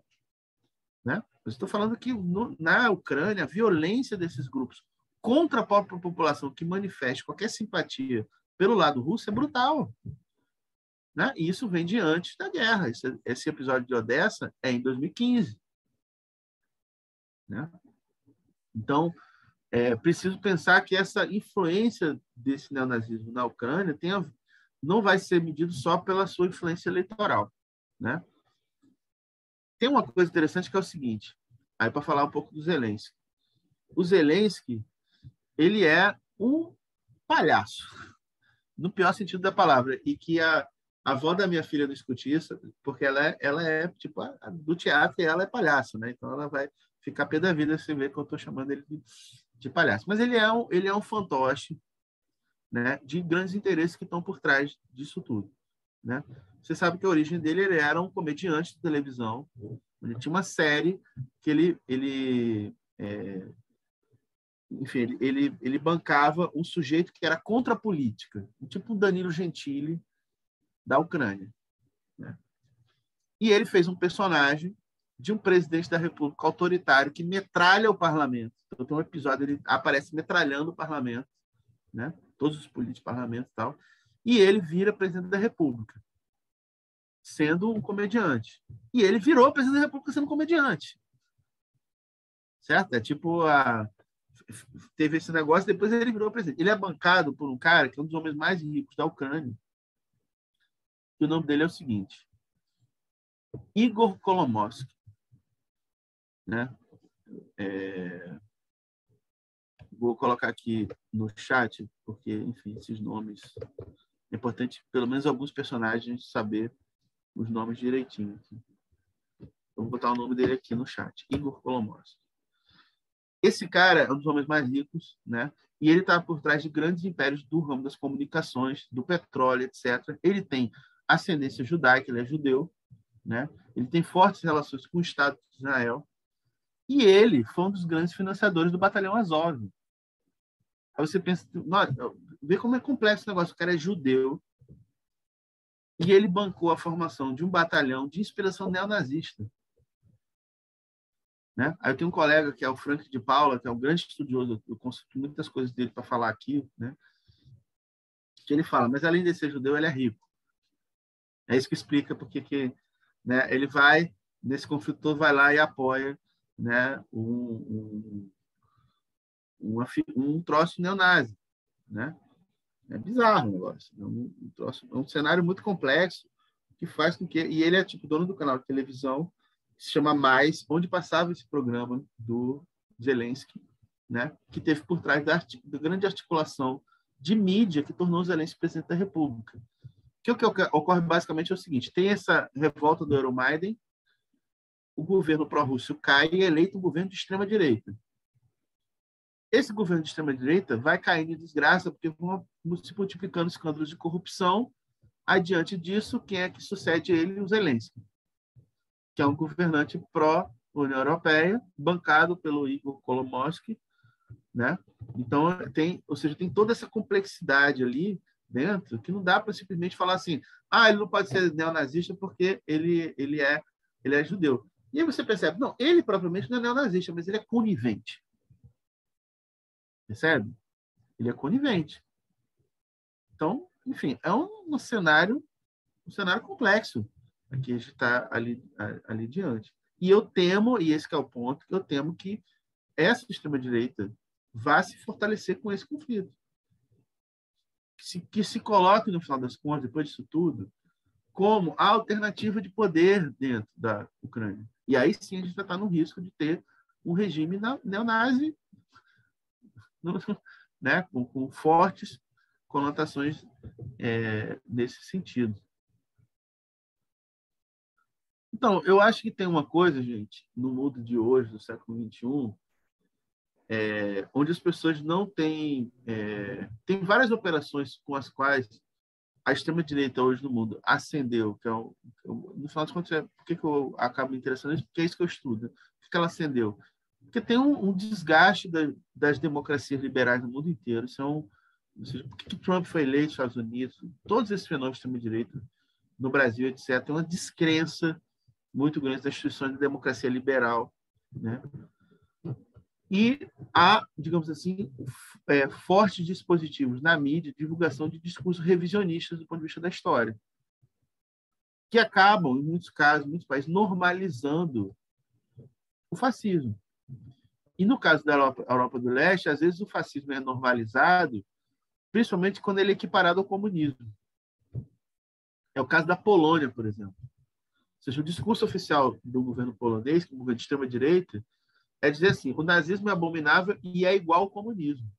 Né? Eu estou falando que na Ucrânia, a violência desses grupos contra a própria população que manifeste qualquer simpatia pelo lado russo é brutal. Né? E isso vem de antes da guerra. Esse episódio de Odessa é em 2015. Né? Então, é preciso pensar que essa influência desse neonazismo na Ucrânia não vai ser medido só pela sua influência eleitoral. Né? Tem uma coisa interessante que é o seguinte, aí para falar um pouco do Zelensky. O Zelensky, ele é um palhaço, no pior sentido da palavra, e que a avó da minha filha não escute isso, porque ela é tipo do teatro e ela é palhaço, né? Então ela vai ficar pé da vida se ver que eu estou chamando ele de palhaço. Mas ele é um fantoche, né, de grandes interesses que estão por trás disso tudo. Né? Você sabe que a origem dele, ele era um comediante de televisão. Ele tinha uma série que ele bancava um sujeito que era contra a política, tipo um Danilo Gentili da Ucrânia. Né? E ele fez um personagem de um presidente da República autoritário que metralha o parlamento. Então, tem um episódio, ele aparece metralhando o parlamento, né? Todos os políticos do parlamento e tal, e ele vira presidente da República, sendo um comediante. E ele virou presidente da República sendo comediante. Certo? É tipo teve esse negócio, depois ele virou presidente. Ele é bancado por um cara que é um dos homens mais ricos da Ucrânia. E o nome dele é o seguinte: Igor Kolomoisky. Né? Vou colocar aqui no chat, porque, enfim, esses nomes... É importante, pelo menos alguns personagens, saber os nomes direitinho. Vou botar o nome dele aqui no chat. Igor Kolomoisky. Esse cara é um dos homens mais ricos, né? E ele está por trás de grandes impérios do ramo das comunicações, do petróleo, etc. Ele tem ascendência judaica, ele é judeu, né? Ele tem fortes relações com o Estado de Israel. E ele foi um dos grandes financiadores do Batalhão Azov. Aí você pensa, vê como é complexo o negócio. O cara é judeu e ele bancou a formação de um batalhão de inspiração neonazista. né? Aí eu tenho um colega que é o Frank de Paula, que é um grande estudioso, eu consulto muitas coisas dele para falar aqui, né? Que ele fala, mas além de ser judeu, ele é rico. É isso que explica porque que, né, ele vai, nesse conflito todo, vai lá e apoia, né, um troço neonazi, né? É bizarro o negócio. É um cenário muito complexo que faz com que... E ele é tipo dono do canal de televisão que se chama Mais, onde passava esse programa do Zelensky, né? Que teve por trás da grande articulação de mídia que tornou o Zelensky presidente da República. O que ocorre basicamente é o seguinte: tem essa revolta do Euromaidan, o governo pró-russo cai e é eleito um governo de extrema-direita. Esse governo de extrema-direita vai caindo em desgraça porque vão se multiplicando escândalos de corrupção. Adiante disso, quem é que sucede ele? O Zelensky, que é um governante pró-União Europeia, bancado pelo Igor Kolomoisky, né? Então, tem toda essa complexidade ali dentro que não dá para simplesmente falar assim, ele não pode ser neonazista porque ele é judeu. E aí você percebe, não, ele propriamente não é neonazista, mas ele é conivente. Percebe? Ele é conivente. Então, enfim, é um cenário complexo que a gente está ali diante. E eu temo, e esse que é o ponto, que eu temo que essa extrema-direita vá se fortalecer com esse conflito. Que se coloque, no final das contas, depois disso tudo, como a alternativa de poder dentro da Ucrânia. E aí sim a gente vai estar no risco de ter um regime neonazi, né, com fortes conotações nesse sentido. Então, eu acho que tem uma coisa, gente, no mundo de hoje, do século XXI, onde as pessoas não têm... tem várias operações com as quais a extrema-direita hoje no mundo ascendeu, que no final das contas, por que eu acabo me interessando nisso? Porque é isso que eu estudo. Por que ela ascendeu? Porque tem um desgaste das democracias liberais no mundo inteiro. Ou seja, por que Trump foi eleito nos Estados Unidos? Todos esses fenômenos de extrema-direita, no Brasil, etc., tem uma descrença muito grande das instituições de democracia liberal, né? E há, digamos assim, fortes dispositivos na mídia de divulgação de discursos revisionistas do ponto de vista da história, que acabam, em muitos casos, em muitos países, normalizando o fascismo. E no caso da Europa do Leste, às vezes o fascismo é normalizado, principalmente quando ele é equiparado ao comunismo. É o caso da Polônia, por exemplo. Ou seja, o discurso oficial do governo polonês, que é um governo de extrema-direita, é dizer assim, o nazismo é abominável e é igual ao comunismo.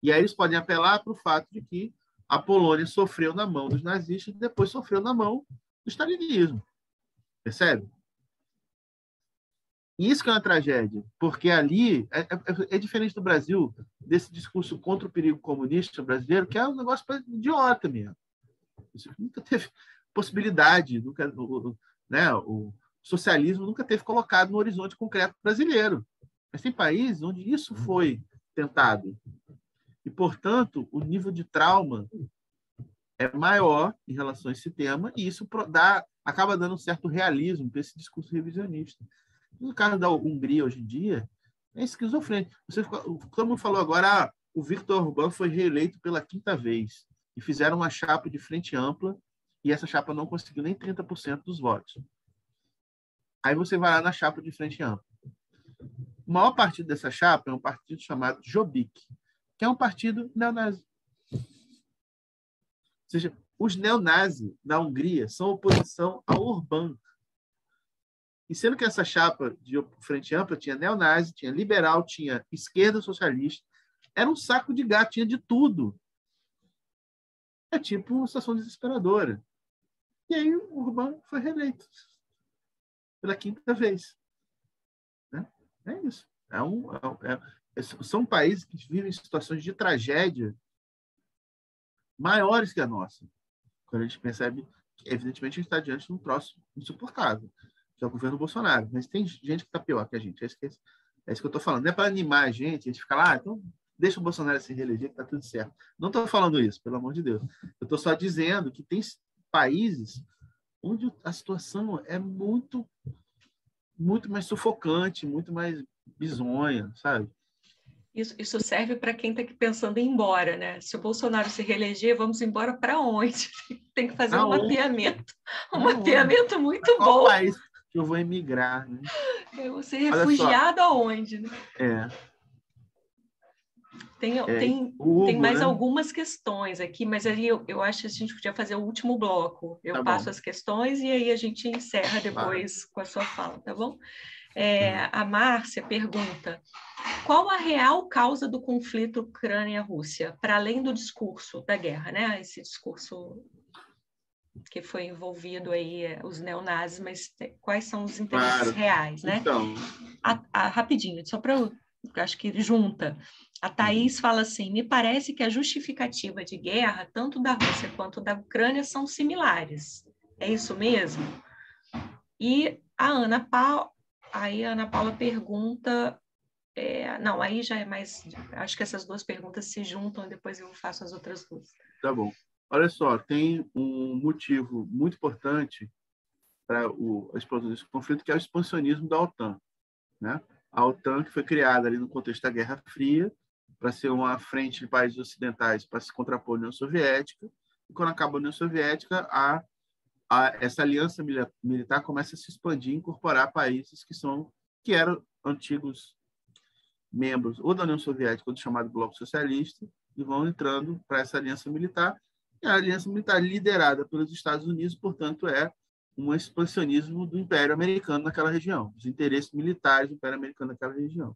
E aí eles podem apelar para o fato de que a Polônia sofreu na mão dos nazistas e depois sofreu na mão do stalinismo. Percebe? Isso que é uma tragédia, porque ali é diferente do Brasil, desse discurso contra o perigo comunista brasileiro, que é um negócio idiota mesmo. Isso nunca teve possibilidade, né? O socialismo nunca teve colocado no horizonte concreto brasileiro. Mas tem países onde isso foi tentado. E, portanto, o nível de trauma é maior em relação a esse tema, e isso acaba dando um certo realismo para esse discurso revisionista. No caso da Hungria, hoje em dia, é esquizofrênico. Todo mundo falou agora, o Viktor Orbán foi reeleito pela 5ª vez, e fizeram uma chapa de frente ampla, e essa chapa não conseguiu nem 30% dos votos. Aí você vai lá na chapa de frente ampla. O maior partido dessa chapa é um partido chamado Jobbik, que é um partido neonazi. Ou seja, os neonazis na Hungria são oposição ao Orbán. E sendo que essa chapa de frente ampla tinha neonazi, tinha liberal, tinha esquerda socialista, era um saco de gato, tinha de tudo. É tipo uma situação desesperadora. E aí o Orbán foi reeleito pela 5ª vez. Né? É isso. São países que vivem situações de tragédia maiores que a nossa. Quando a gente percebe que, evidentemente, a gente está diante de um troço insuportável, que é o governo Bolsonaro. Mas tem gente que está pior que a gente. É isso que eu estou falando. Não é para animar a gente ficar lá, então deixa o Bolsonaro se reeleger que está tudo certo. Não estou falando isso, pelo amor de Deus. Eu estou só dizendo que tem países onde a situação é muito muito mais sufocante, muito mais bizonha, sabe? Isso serve para quem está aqui pensando em ir embora, né? Se o Bolsonaro se reeleger, vamos embora para onde? Tem que fazer um mapeamento. Um mapeamento muito bom. Qual país que eu vou emigrar, né? Eu vou ser refugiado aonde? Né? Tem mais algumas questões aqui, mas aí eu acho que a gente podia fazer o último bloco. Eu passo as questões e aí a gente encerra depois com a sua fala, tá bom? A Márcia pergunta: qual a real causa do conflito Ucrânia-Rússia, para além do discurso da guerra, né? Esse discurso que foi envolvido aí, os neonazis, mas quais são os interesses reais, né? Então... rapidinho, só para eu acho que junta. A Thaís fala assim: me parece que a justificativa de guerra, tanto da Rússia quanto da Ucrânia, são similares. É isso mesmo? E a Ana Paula pergunta... não, aí já é mais... Acho que essas duas perguntas se juntam, depois eu faço as outras duas. Tá bom. Olha só, tem um motivo muito importante para a explosão desse conflito, que é o expansionismo da OTAN, né? A OTAN, que foi criada ali no contexto da Guerra Fria, para ser uma frente de países ocidentais para se contrapor à União Soviética, e quando acaba a União Soviética, essa aliança militar começa a se expandir e incorporar países que eram antigos membros ou da União Soviética ou do chamado Bloco Socialista, e vão entrando para essa aliança militar. E a aliança militar liderada pelos Estados Unidos, portanto, é um expansionismo do Império Americano naquela região, os interesses militares do Império Americano naquela região.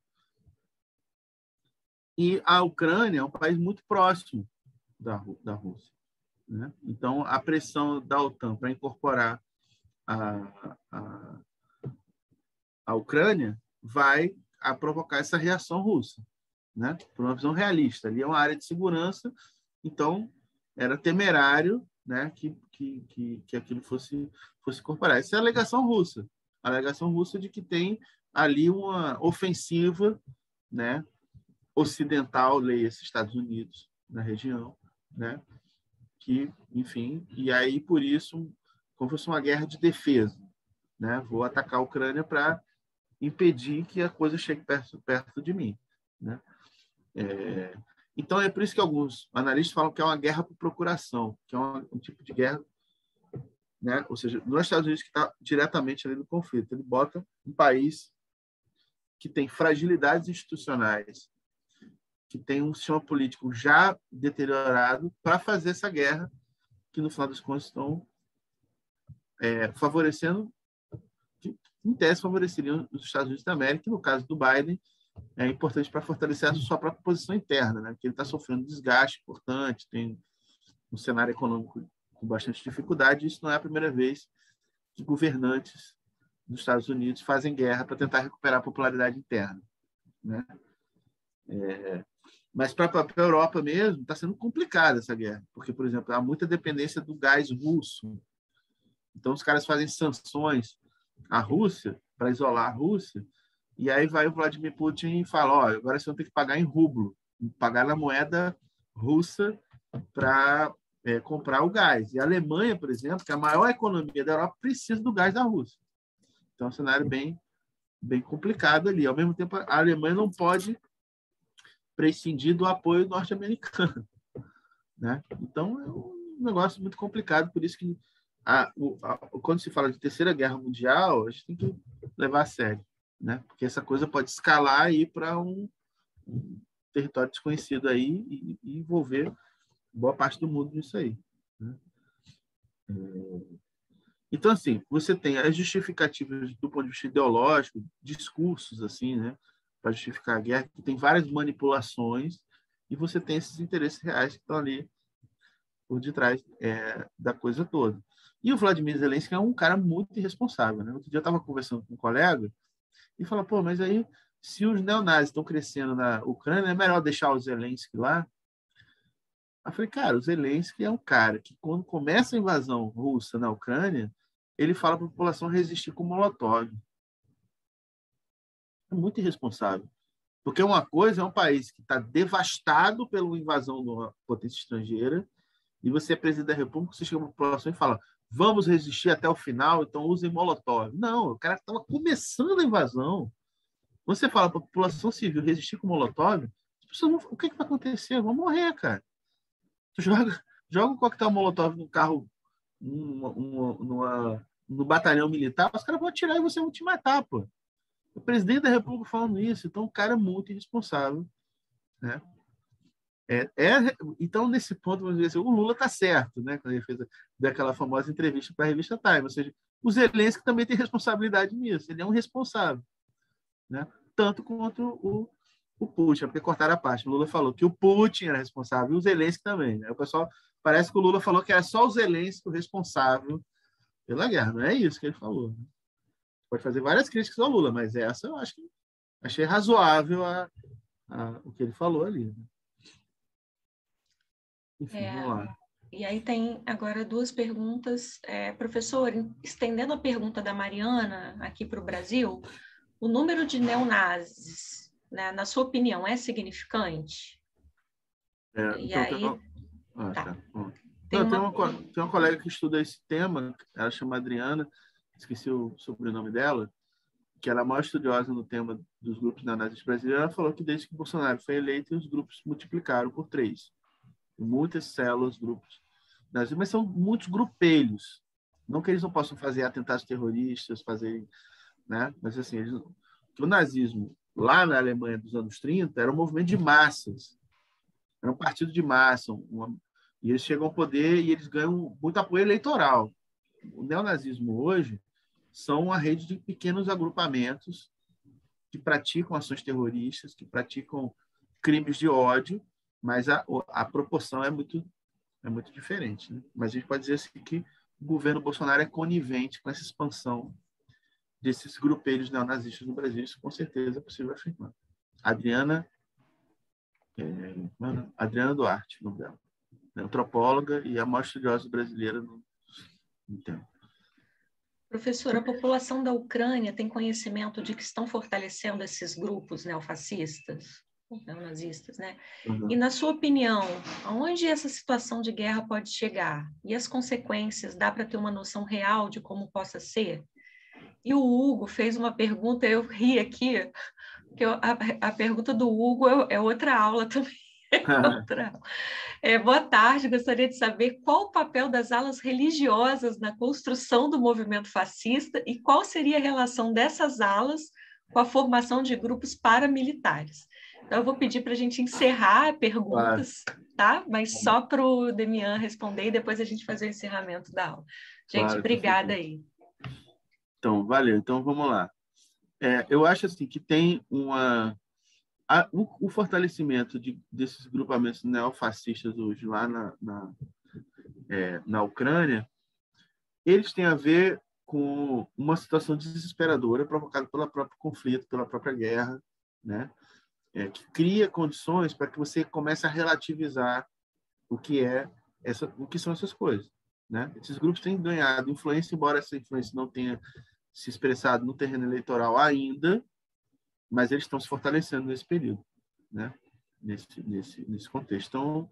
E a Ucrânia é um país muito próximo da Rússia, né? Então, a pressão da OTAN para incorporar a Ucrânia vai provocar essa reação russa, né? Por uma visão realista. Ali é uma área de segurança, então era temerário, né, que aquilo fosse incorporado. Essa é a alegação russa. A alegação russa de que tem ali uma ofensiva, né, ocidental, leia-se Estados Unidos, na região, né, que, enfim, e aí, por isso, como se fosse uma guerra de defesa, né? Vou atacar a Ucrânia para impedir que a coisa chegue perto de mim, né? Então, é por isso que alguns analistas falam que é uma guerra por procuração, que é um tipo de guerra, né? Ou seja, nos Estados Unidos, que está diretamente ali no conflito. Ele bota um país que tem fragilidades institucionais, que tem um sistema político já deteriorado, para fazer essa guerra, que, no final das contas, estão favorecendo, que, em tese, favoreceriam os Estados Unidos da América, que, no caso do Biden, é importante para fortalecer a sua própria posição interna, né? Que ele está sofrendo desgaste importante, tem um cenário econômico com bastante dificuldade, e isso não é a primeira vez que governantes dos Estados Unidos fazem guerra para tentar recuperar a popularidade interna, né? Mas para a Europa mesmo está sendo complicada essa guerra, porque, por exemplo, há muita dependência do gás russo. Então, os caras fazem sanções à Rússia para isolar a Rússia, e aí vai o Vladimir Putin e fala: agora vocês vão ter que pagar em rublo, pagar na moeda russa para comprar o gás. E a Alemanha, por exemplo, que é a maior economia da Europa, precisa do gás da Rússia. Então, é um cenário bem complicado ali. Ao mesmo tempo, a Alemanha não pode prescindir do apoio norte-americano, né? Então, é um negócio muito complicado. Por isso que, quando se fala de Terceira Guerra Mundial, a gente tem que levar a sério, né? Porque essa coisa pode escalar e ir para um território desconhecido aí e envolver boa parte do mundo nisso aí, né? Então, assim, você tem as justificativas do ponto de vista ideológico, discursos, assim, né, para justificar a guerra, que tem várias manipulações, e você tem esses interesses reais que estão ali por detrás da coisa toda. E o Vladimir Zelensky é um cara muito irresponsável, né? Outro dia eu estava conversando com um colega e falou: pô, mas aí, se os neonazis estão crescendo na Ucrânia, é melhor deixar o Zelensky lá? Eu falei: cara, o Zelensky é um cara que, quando começa a invasão russa na Ucrânia, ele fala para a população resistir com Molotov. É muito irresponsável. Porque uma coisa é um país que está devastado pela invasão de uma potência estrangeira, e você é presidente da República, você chega para a população e fala: vamos resistir até o final, então usem Molotov. Não, o cara estava começando a invasão. Você fala para a população civil resistir com Molotov, as pessoas vão, o que vai acontecer? Vão morrer, cara. Tu joga o coquetel Molotov no carro, no batalhão militar, os caras vão atirar e você vai te matar, pô. O presidente da República falando isso, então o cara é muito irresponsável, né? Então, nesse ponto, vamos dizer assim, o Lula está certo, né? Quando ele fez daquela famosa entrevista para a revista Time, ou seja, o Zelensky também tem responsabilidade nisso, ele é um responsável, né? Tanto quanto o Putin, porque cortaram a parte. O Lula falou que o Putin era responsável e o Zelensky também, né? O pessoal parece que o Lula falou que era só o Zelensky o responsável pela guerra, não é isso que ele falou, né? Pode fazer várias críticas ao Lula, mas essa eu acho que achei razoável o que ele falou ali, né? Enfim, vamos lá. E aí tem agora duas perguntas. Professor, estendendo a pergunta da Mariana aqui para o Brasil, o número de neonazis, né, na sua opinião, é significante? Tem uma colega que estuda esse tema, ela chama Adriana, esqueci o sobrenome dela, que ela é a maior estudiosa no tema dos grupos neonazis brasileiros. Ela falou que desde que Bolsonaro foi eleito, os grupos multiplicaram por 3. Muitas células, grupos nazis, mas são muitos grupelhos. Não que eles não possam fazer atentados terroristas, né? Mas assim, o nazismo lá na Alemanha dos anos 30 era um movimento de massas, era um partido de massa, e eles chegam ao poder e eles ganham muito apoio eleitoral. O neonazismo hoje são uma rede de pequenos agrupamentos que praticam ações terroristas, que praticam crimes de ódio, mas a proporção é muito diferente, né? Mas a gente pode dizer assim que o governo Bolsonaro é conivente com essa expansão desses grupelhos neonazistas no Brasil. Isso com certeza é possível afirmar. Adriana Duarte, o nome dela, é antropóloga e a maior estudiosa brasileira no tempo. Professor, a população da Ucrânia tem conhecimento de que estão fortalecendo esses grupos neofascistas? Neonazistas, né? Uhum. E, na sua opinião, aonde essa situação de guerra pode chegar? E as consequências, dá para ter uma noção real de como possa ser? E o Hugo fez uma pergunta, eu ri aqui, que a pergunta do Hugo é outra aula também. Boa tarde, gostaria de saber qual o papel das alas religiosas na construção do movimento fascista e qual seria a relação dessas alas com a formação de grupos paramilitares. Então, eu vou pedir para a gente encerrar perguntas, tá? Mas só para o Demian responder e depois a gente fazer o encerramento da aula. Gente, obrigada aí. Então, valeu. Então, vamos lá. Eu acho assim, que tem o fortalecimento desses grupamentos neofascistas hoje lá na Ucrânia, eles têm a ver com uma situação desesperadora provocada pelo próprio conflito, pela própria guerra, né? Que cria condições para que você comece a relativizar o que são essas coisas, né? Esses grupos têm ganhado influência, embora essa influência não tenha se expressado no terreno eleitoral ainda, mas eles estão se fortalecendo nesse período, né? Nesse contexto. Então,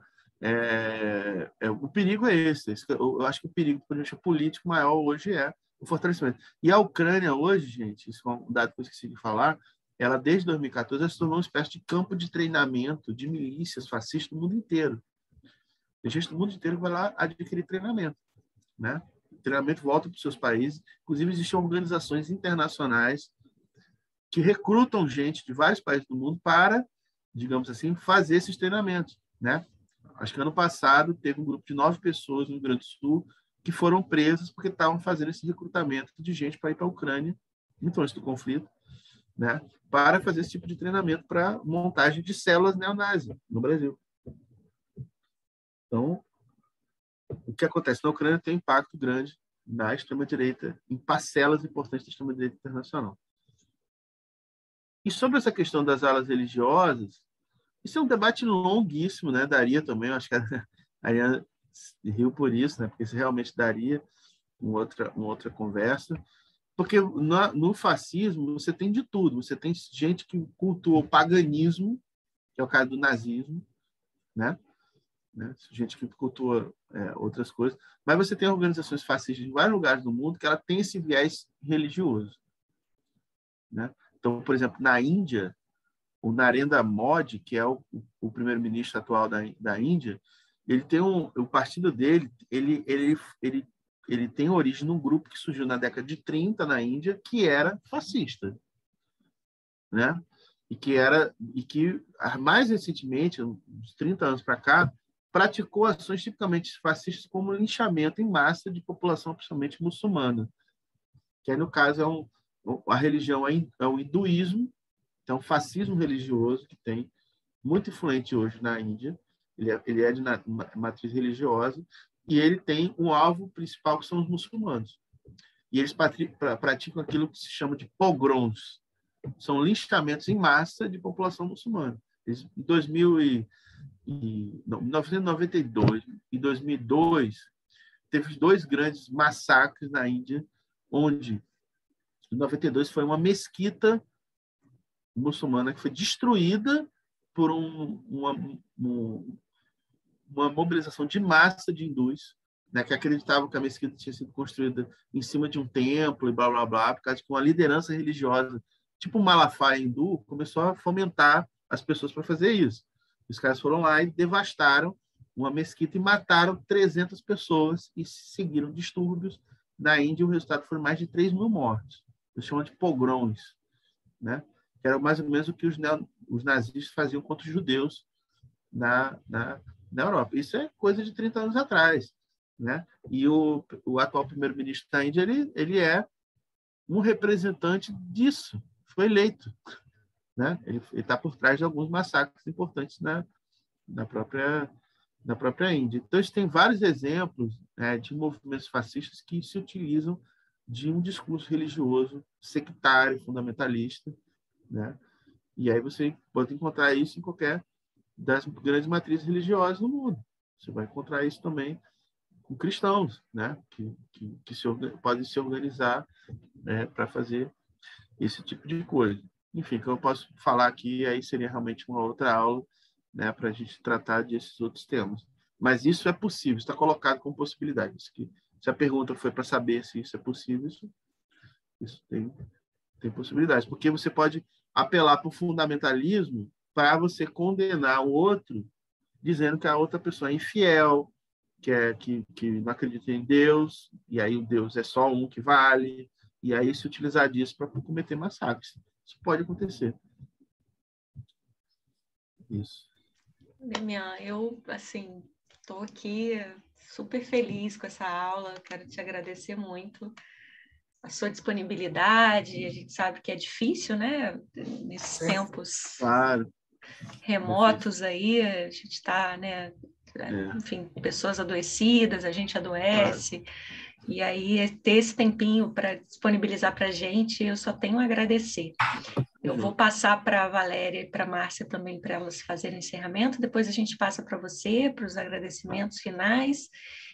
o perigo é esse. Eu acho que o perigo político maior hoje é o fortalecimento. E a Ucrânia hoje, gente, isso é um dado que eu esqueci de falar, ela desde 2014 ela se tornou uma espécie de campo de treinamento de milícias fascistas no mundo inteiro. Tem gente do mundo inteiro que vai lá adquirir treinamento, né? O treinamento volta para os seus países. Inclusive, existem organizações internacionais que recrutam gente de vários países do mundo para, digamos assim, fazer esses treinamentos, né? Acho que ano passado teve um grupo de 9 pessoas no Rio Grande do Sul que foram presas porque estavam fazendo esse recrutamento de gente para ir para a Ucrânia, muito antes do conflito, né? Para fazer esse tipo de treinamento para montagem de células neonazis no Brasil. Então, o que acontece na Ucrânia tem um impacto grande na extrema-direita, em parcelas importantes da extrema-direita internacional. E sobre essa questão das alas religiosas, isso é um debate longuíssimo, né? Daria também, eu acho que a Ariana riu por isso, né? Porque isso realmente daria uma outra conversa. Porque no fascismo você tem de tudo. Você tem gente que cultua o paganismo, que é o caso do nazismo, né? né? Gente que cultua outras coisas. Mas você tem organizações fascistas em vários lugares do mundo que ela tem esse viés religioso, né? Então, por exemplo, na Índia, o Narendra Modi, que é o primeiro-ministro atual da Índia, ele tem o partido dele, ele tem origem num grupo que surgiu na década de 30 na Índia, que era fascista, né? E que mais recentemente, uns 30 anos para cá, praticou ações tipicamente fascistas como linchamento em massa de população, principalmente muçulmana, que aí, no caso, a religião é o hinduísmo, então, fascismo religioso que tem muito influente hoje na Índia. Ele é de matriz religiosa e ele tem um alvo principal, que são os muçulmanos. E eles praticam aquilo que se chama de pogroms. São linchamentos em massa de população muçulmana. Em 1992 e 2002, teve 2 grandes massacres na Índia, onde, em 92, foi uma mesquita muçulmana que foi destruída por uma mobilização de massa de hindus, né, que acreditavam que a mesquita tinha sido construída em cima de um templo e blá, blá, blá, por causa de que uma liderança religiosa, tipo o Malafaia hindu, começou a fomentar as pessoas para fazer isso. Os caras foram lá e devastaram uma mesquita e mataram 300 pessoas e seguiram distúrbios. Na Índia, o resultado foi mais de 3.000 mortes. Eles chamam de pogroms, né? Que era mais ou menos o que os nazistas faziam contra os judeus na Europa. Isso é coisa de 30 anos atrás, né? E o atual primeiro-ministro da Índia, ele é um representante disso, foi eleito, né? Ele está por trás de alguns massacres importantes na própria Índia. Então, a gente tem vários exemplos, né, de movimentos fascistas que se utilizam de um discurso religioso sectário, fundamentalista, né? E aí você pode encontrar isso em qualquer das grandes matrizes religiosas no mundo. Você vai encontrar isso também com cristãos, né? que podem se organizar, né, para fazer esse tipo de coisa. Enfim, que eu posso falar aqui, aí seria realmente uma outra aula, né, para a gente tratar desses outros temas. Mas isso é possível, está colocado como possibilidade. Se a pergunta foi para saber se isso é possível, isso tem possibilidades, porque você pode apelar para o fundamentalismo para você condenar o outro, dizendo que a outra pessoa é infiel, que não acredita em Deus, e aí o Deus é só um que vale, e aí se utilizar disso para cometer massacres. Isso pode acontecer. Isso. Demian, eu, assim, estou aqui super feliz com essa aula, quero te agradecer muito a sua disponibilidade. A gente sabe que é difícil, né? Nesses tempos remotos aí, a gente está, né? Enfim, pessoas adoecidas, a gente adoece, e aí ter esse tempinho para disponibilizar para a gente, eu só tenho a agradecer. Eu vou passar para a Valéria e para a Márcia também, para elas fazerem encerramento, depois a gente passa para você, para os agradecimentos finais,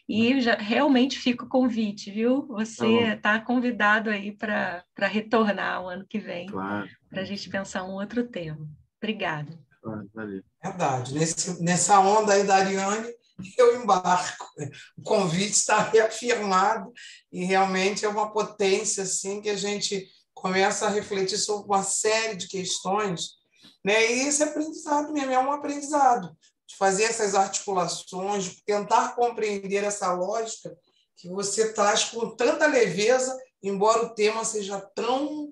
e já realmente fica o convite, viu? Você está convidado aí para retornar o ano que vem, para a gente pensar um outro tema. Obrigada. Verdade. Nessa onda aí da Ariane, eu embarco. O convite está reafirmado e realmente é uma potência assim, que a gente começa a refletir sobre uma série de questões, né? E esse aprendizado mesmo é um aprendizado de fazer essas articulações, de tentar compreender essa lógica que você traz com tanta leveza, embora o tema seja tão,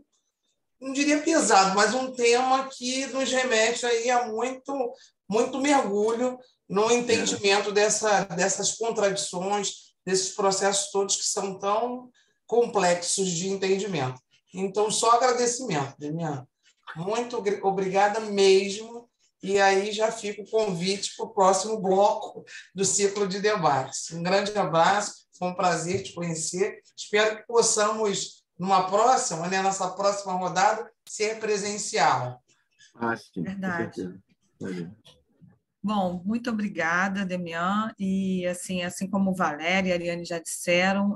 não diria pesado, mas um tema que nos remete aí a muito mergulho no entendimento dessas contradições, desses processos todos que são tão complexos de entendimento. Então, só agradecimento, Demian. Muito obrigada mesmo. E aí já fica o convite para o próximo bloco do ciclo de debates. Um grande abraço, foi um prazer te conhecer. Espero que possamos, numa próxima, né, nossa próxima rodada, ser presencial. Sim, verdade. Bom, muito obrigada, Demian, e assim como Valéria e a Ariane já disseram,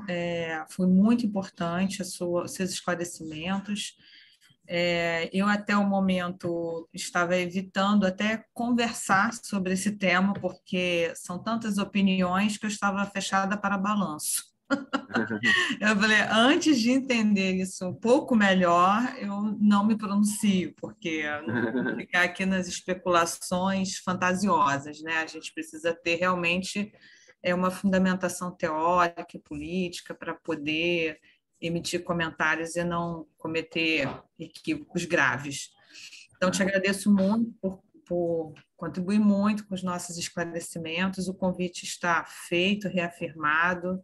foi muito importante seus esclarecimentos, Eu, até o momento, estava evitando até conversar sobre esse tema, porque são tantas opiniões que eu estava fechada para balanço. Eu falei, antes de entender isso um pouco melhor, eu não me pronuncio, porque eu não vou ficar aqui nas especulações fantasiosas, né? A gente precisa ter realmente uma fundamentação teórica e política para poder emitir comentários e não cometer equívocos graves. Então, te agradeço muito por contribuir muito com os nossos esclarecimentos. O convite está feito, reafirmado.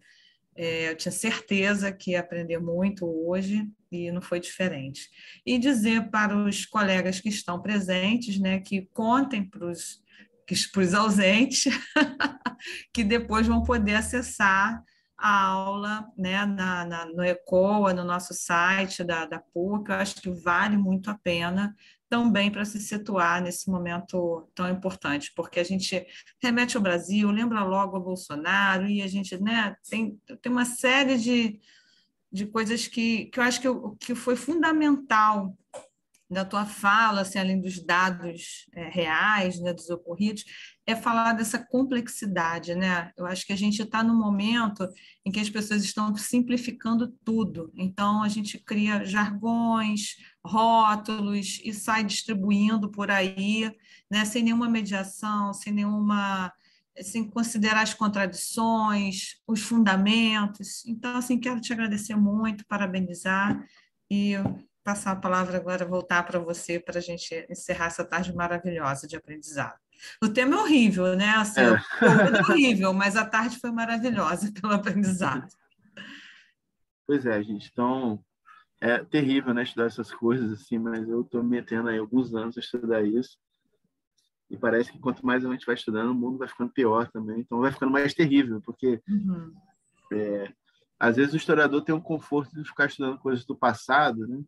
Eu tinha certeza que ia aprender muito hoje e não foi diferente. E dizer para os colegas que estão presentes, né, que contem para os ausentes, que depois vão poder acessar a aula, né, no ECOA, no nosso site da PUC. Eu acho que vale muito a pena também para se situar nesse momento tão importante, porque a gente remete ao Brasil, lembra logo ao Bolsonaro, e a gente, né, tem uma série de coisas que eu acho que foi fundamental da tua fala, assim, além dos dados reais, né, dos ocorridos, é falar dessa complexidade, né? Eu acho que a gente está num momento em que as pessoas estão simplificando tudo. Então, a gente cria jargões, rótulos e sai distribuindo por aí, né, sem nenhuma mediação, sem considerar as contradições, os fundamentos. Então, assim, quero te agradecer muito, parabenizar e passar a palavra agora, voltar para você, para a gente encerrar essa tarde maravilhosa de aprendizado. O tema é horrível, né? Assim, o conteúdo é horrível, mas a tarde foi maravilhosa pelo aprendizado. Pois é, gente. Então, é terrível, né, estudar essas coisas, assim, mas eu estou me metendo aí alguns anos a estudar isso. E parece que quanto mais a gente vai estudando, o mundo vai ficando pior também. Então, vai ficando mais terrível, porque às vezes o historiador tem um conforto de ficar estudando coisas do passado, né?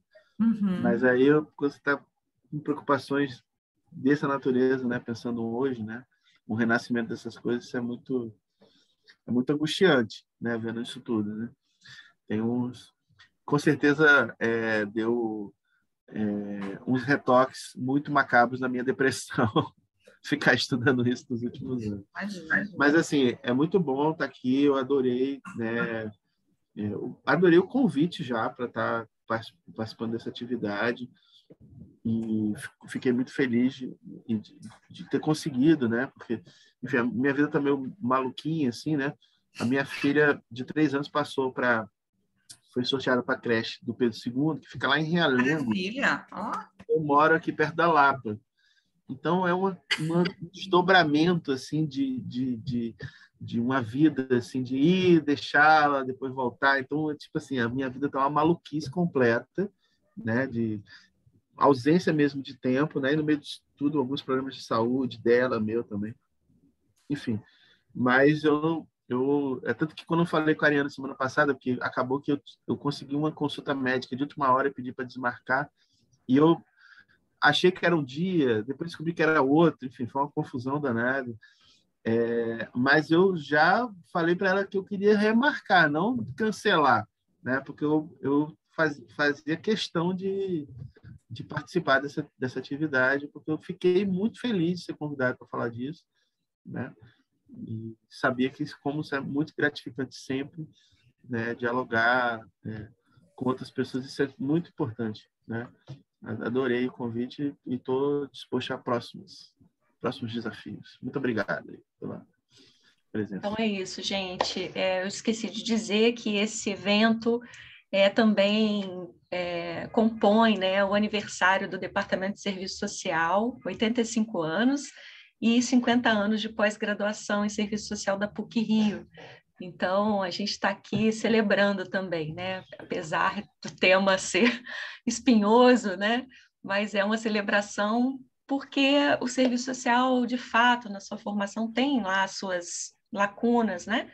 Mas aí, quando você está com preocupações dessa natureza, né, pensando hoje, né, o renascimento dessas coisas, isso é muito angustiante, né, vendo isso tudo, né? Com certeza deu uns retoques muito macabros na minha depressão ficar estudando isso nos últimos anos. Mas assim, é muito bom estar aqui, eu adorei, né? Eu adorei o convite já para estar participando dessa atividade e fiquei muito feliz de ter conseguido, né? Porque, enfim, a minha vida tá meio maluquinha, assim, né? A minha filha de 3 anos foi sorteada para a creche do Pedro II, que fica lá em Realengo. Maravilha! Eu moro aqui perto da Lapa. Então, é um desdobramento, assim, de uma vida, assim, de ir, deixá-la, depois voltar. Então, tipo assim, a minha vida está uma maluquice completa, né? De ausência mesmo de tempo, né? E no meio de tudo, alguns problemas de saúde dela, meu também. Enfim, mas é tanto que quando eu falei com a Ariana semana passada, porque acabou que eu consegui uma consulta médica de última hora e pedi para desmarcar, e eu achei que era um dia, depois descobri que era outro, enfim, foi uma confusão danada. Mas eu já falei para ela que eu queria remarcar, não cancelar, né? Porque eu fazia questão de participar dessa atividade, porque eu fiquei muito feliz de ser convidado para falar disso, né? E sabia que como é muito gratificante sempre, né, dialogar com outras pessoas, isso é muito importante, né? Adorei o convite e estou disposto a próximos desafios. Muito obrigado pela presença. Então é isso, gente. Eu esqueci de dizer que esse evento também compõe, né, o aniversário do Departamento de Serviço Social, 85 anos, e 50 anos de pós-graduação em Serviço Social da PUC-Rio. Então, a gente está aqui celebrando também, né? Apesar do tema ser espinhoso, né? Mas é uma celebração porque o serviço social, de fato, na sua formação, tem lá as suas lacunas, né?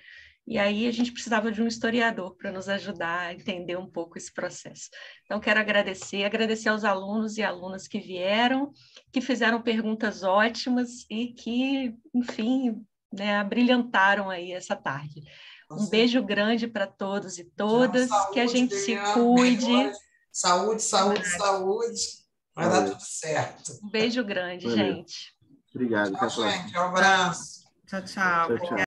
E aí a gente precisava de um historiador para nos ajudar a entender um pouco esse processo. Então, quero agradecer aos alunos e alunas que vieram, que fizeram perguntas ótimas e que, enfim, né, abrilhantaram aí essa tarde. Um beijo grande para todos e todas, que a gente se cuide, Saúde, saúde, saúde. Vai dar tudo certo. Um beijo grande, Valeu. gente. Obrigado. Tchau, gente. Um abraço. Tchau, tchau. Tchau, tchau.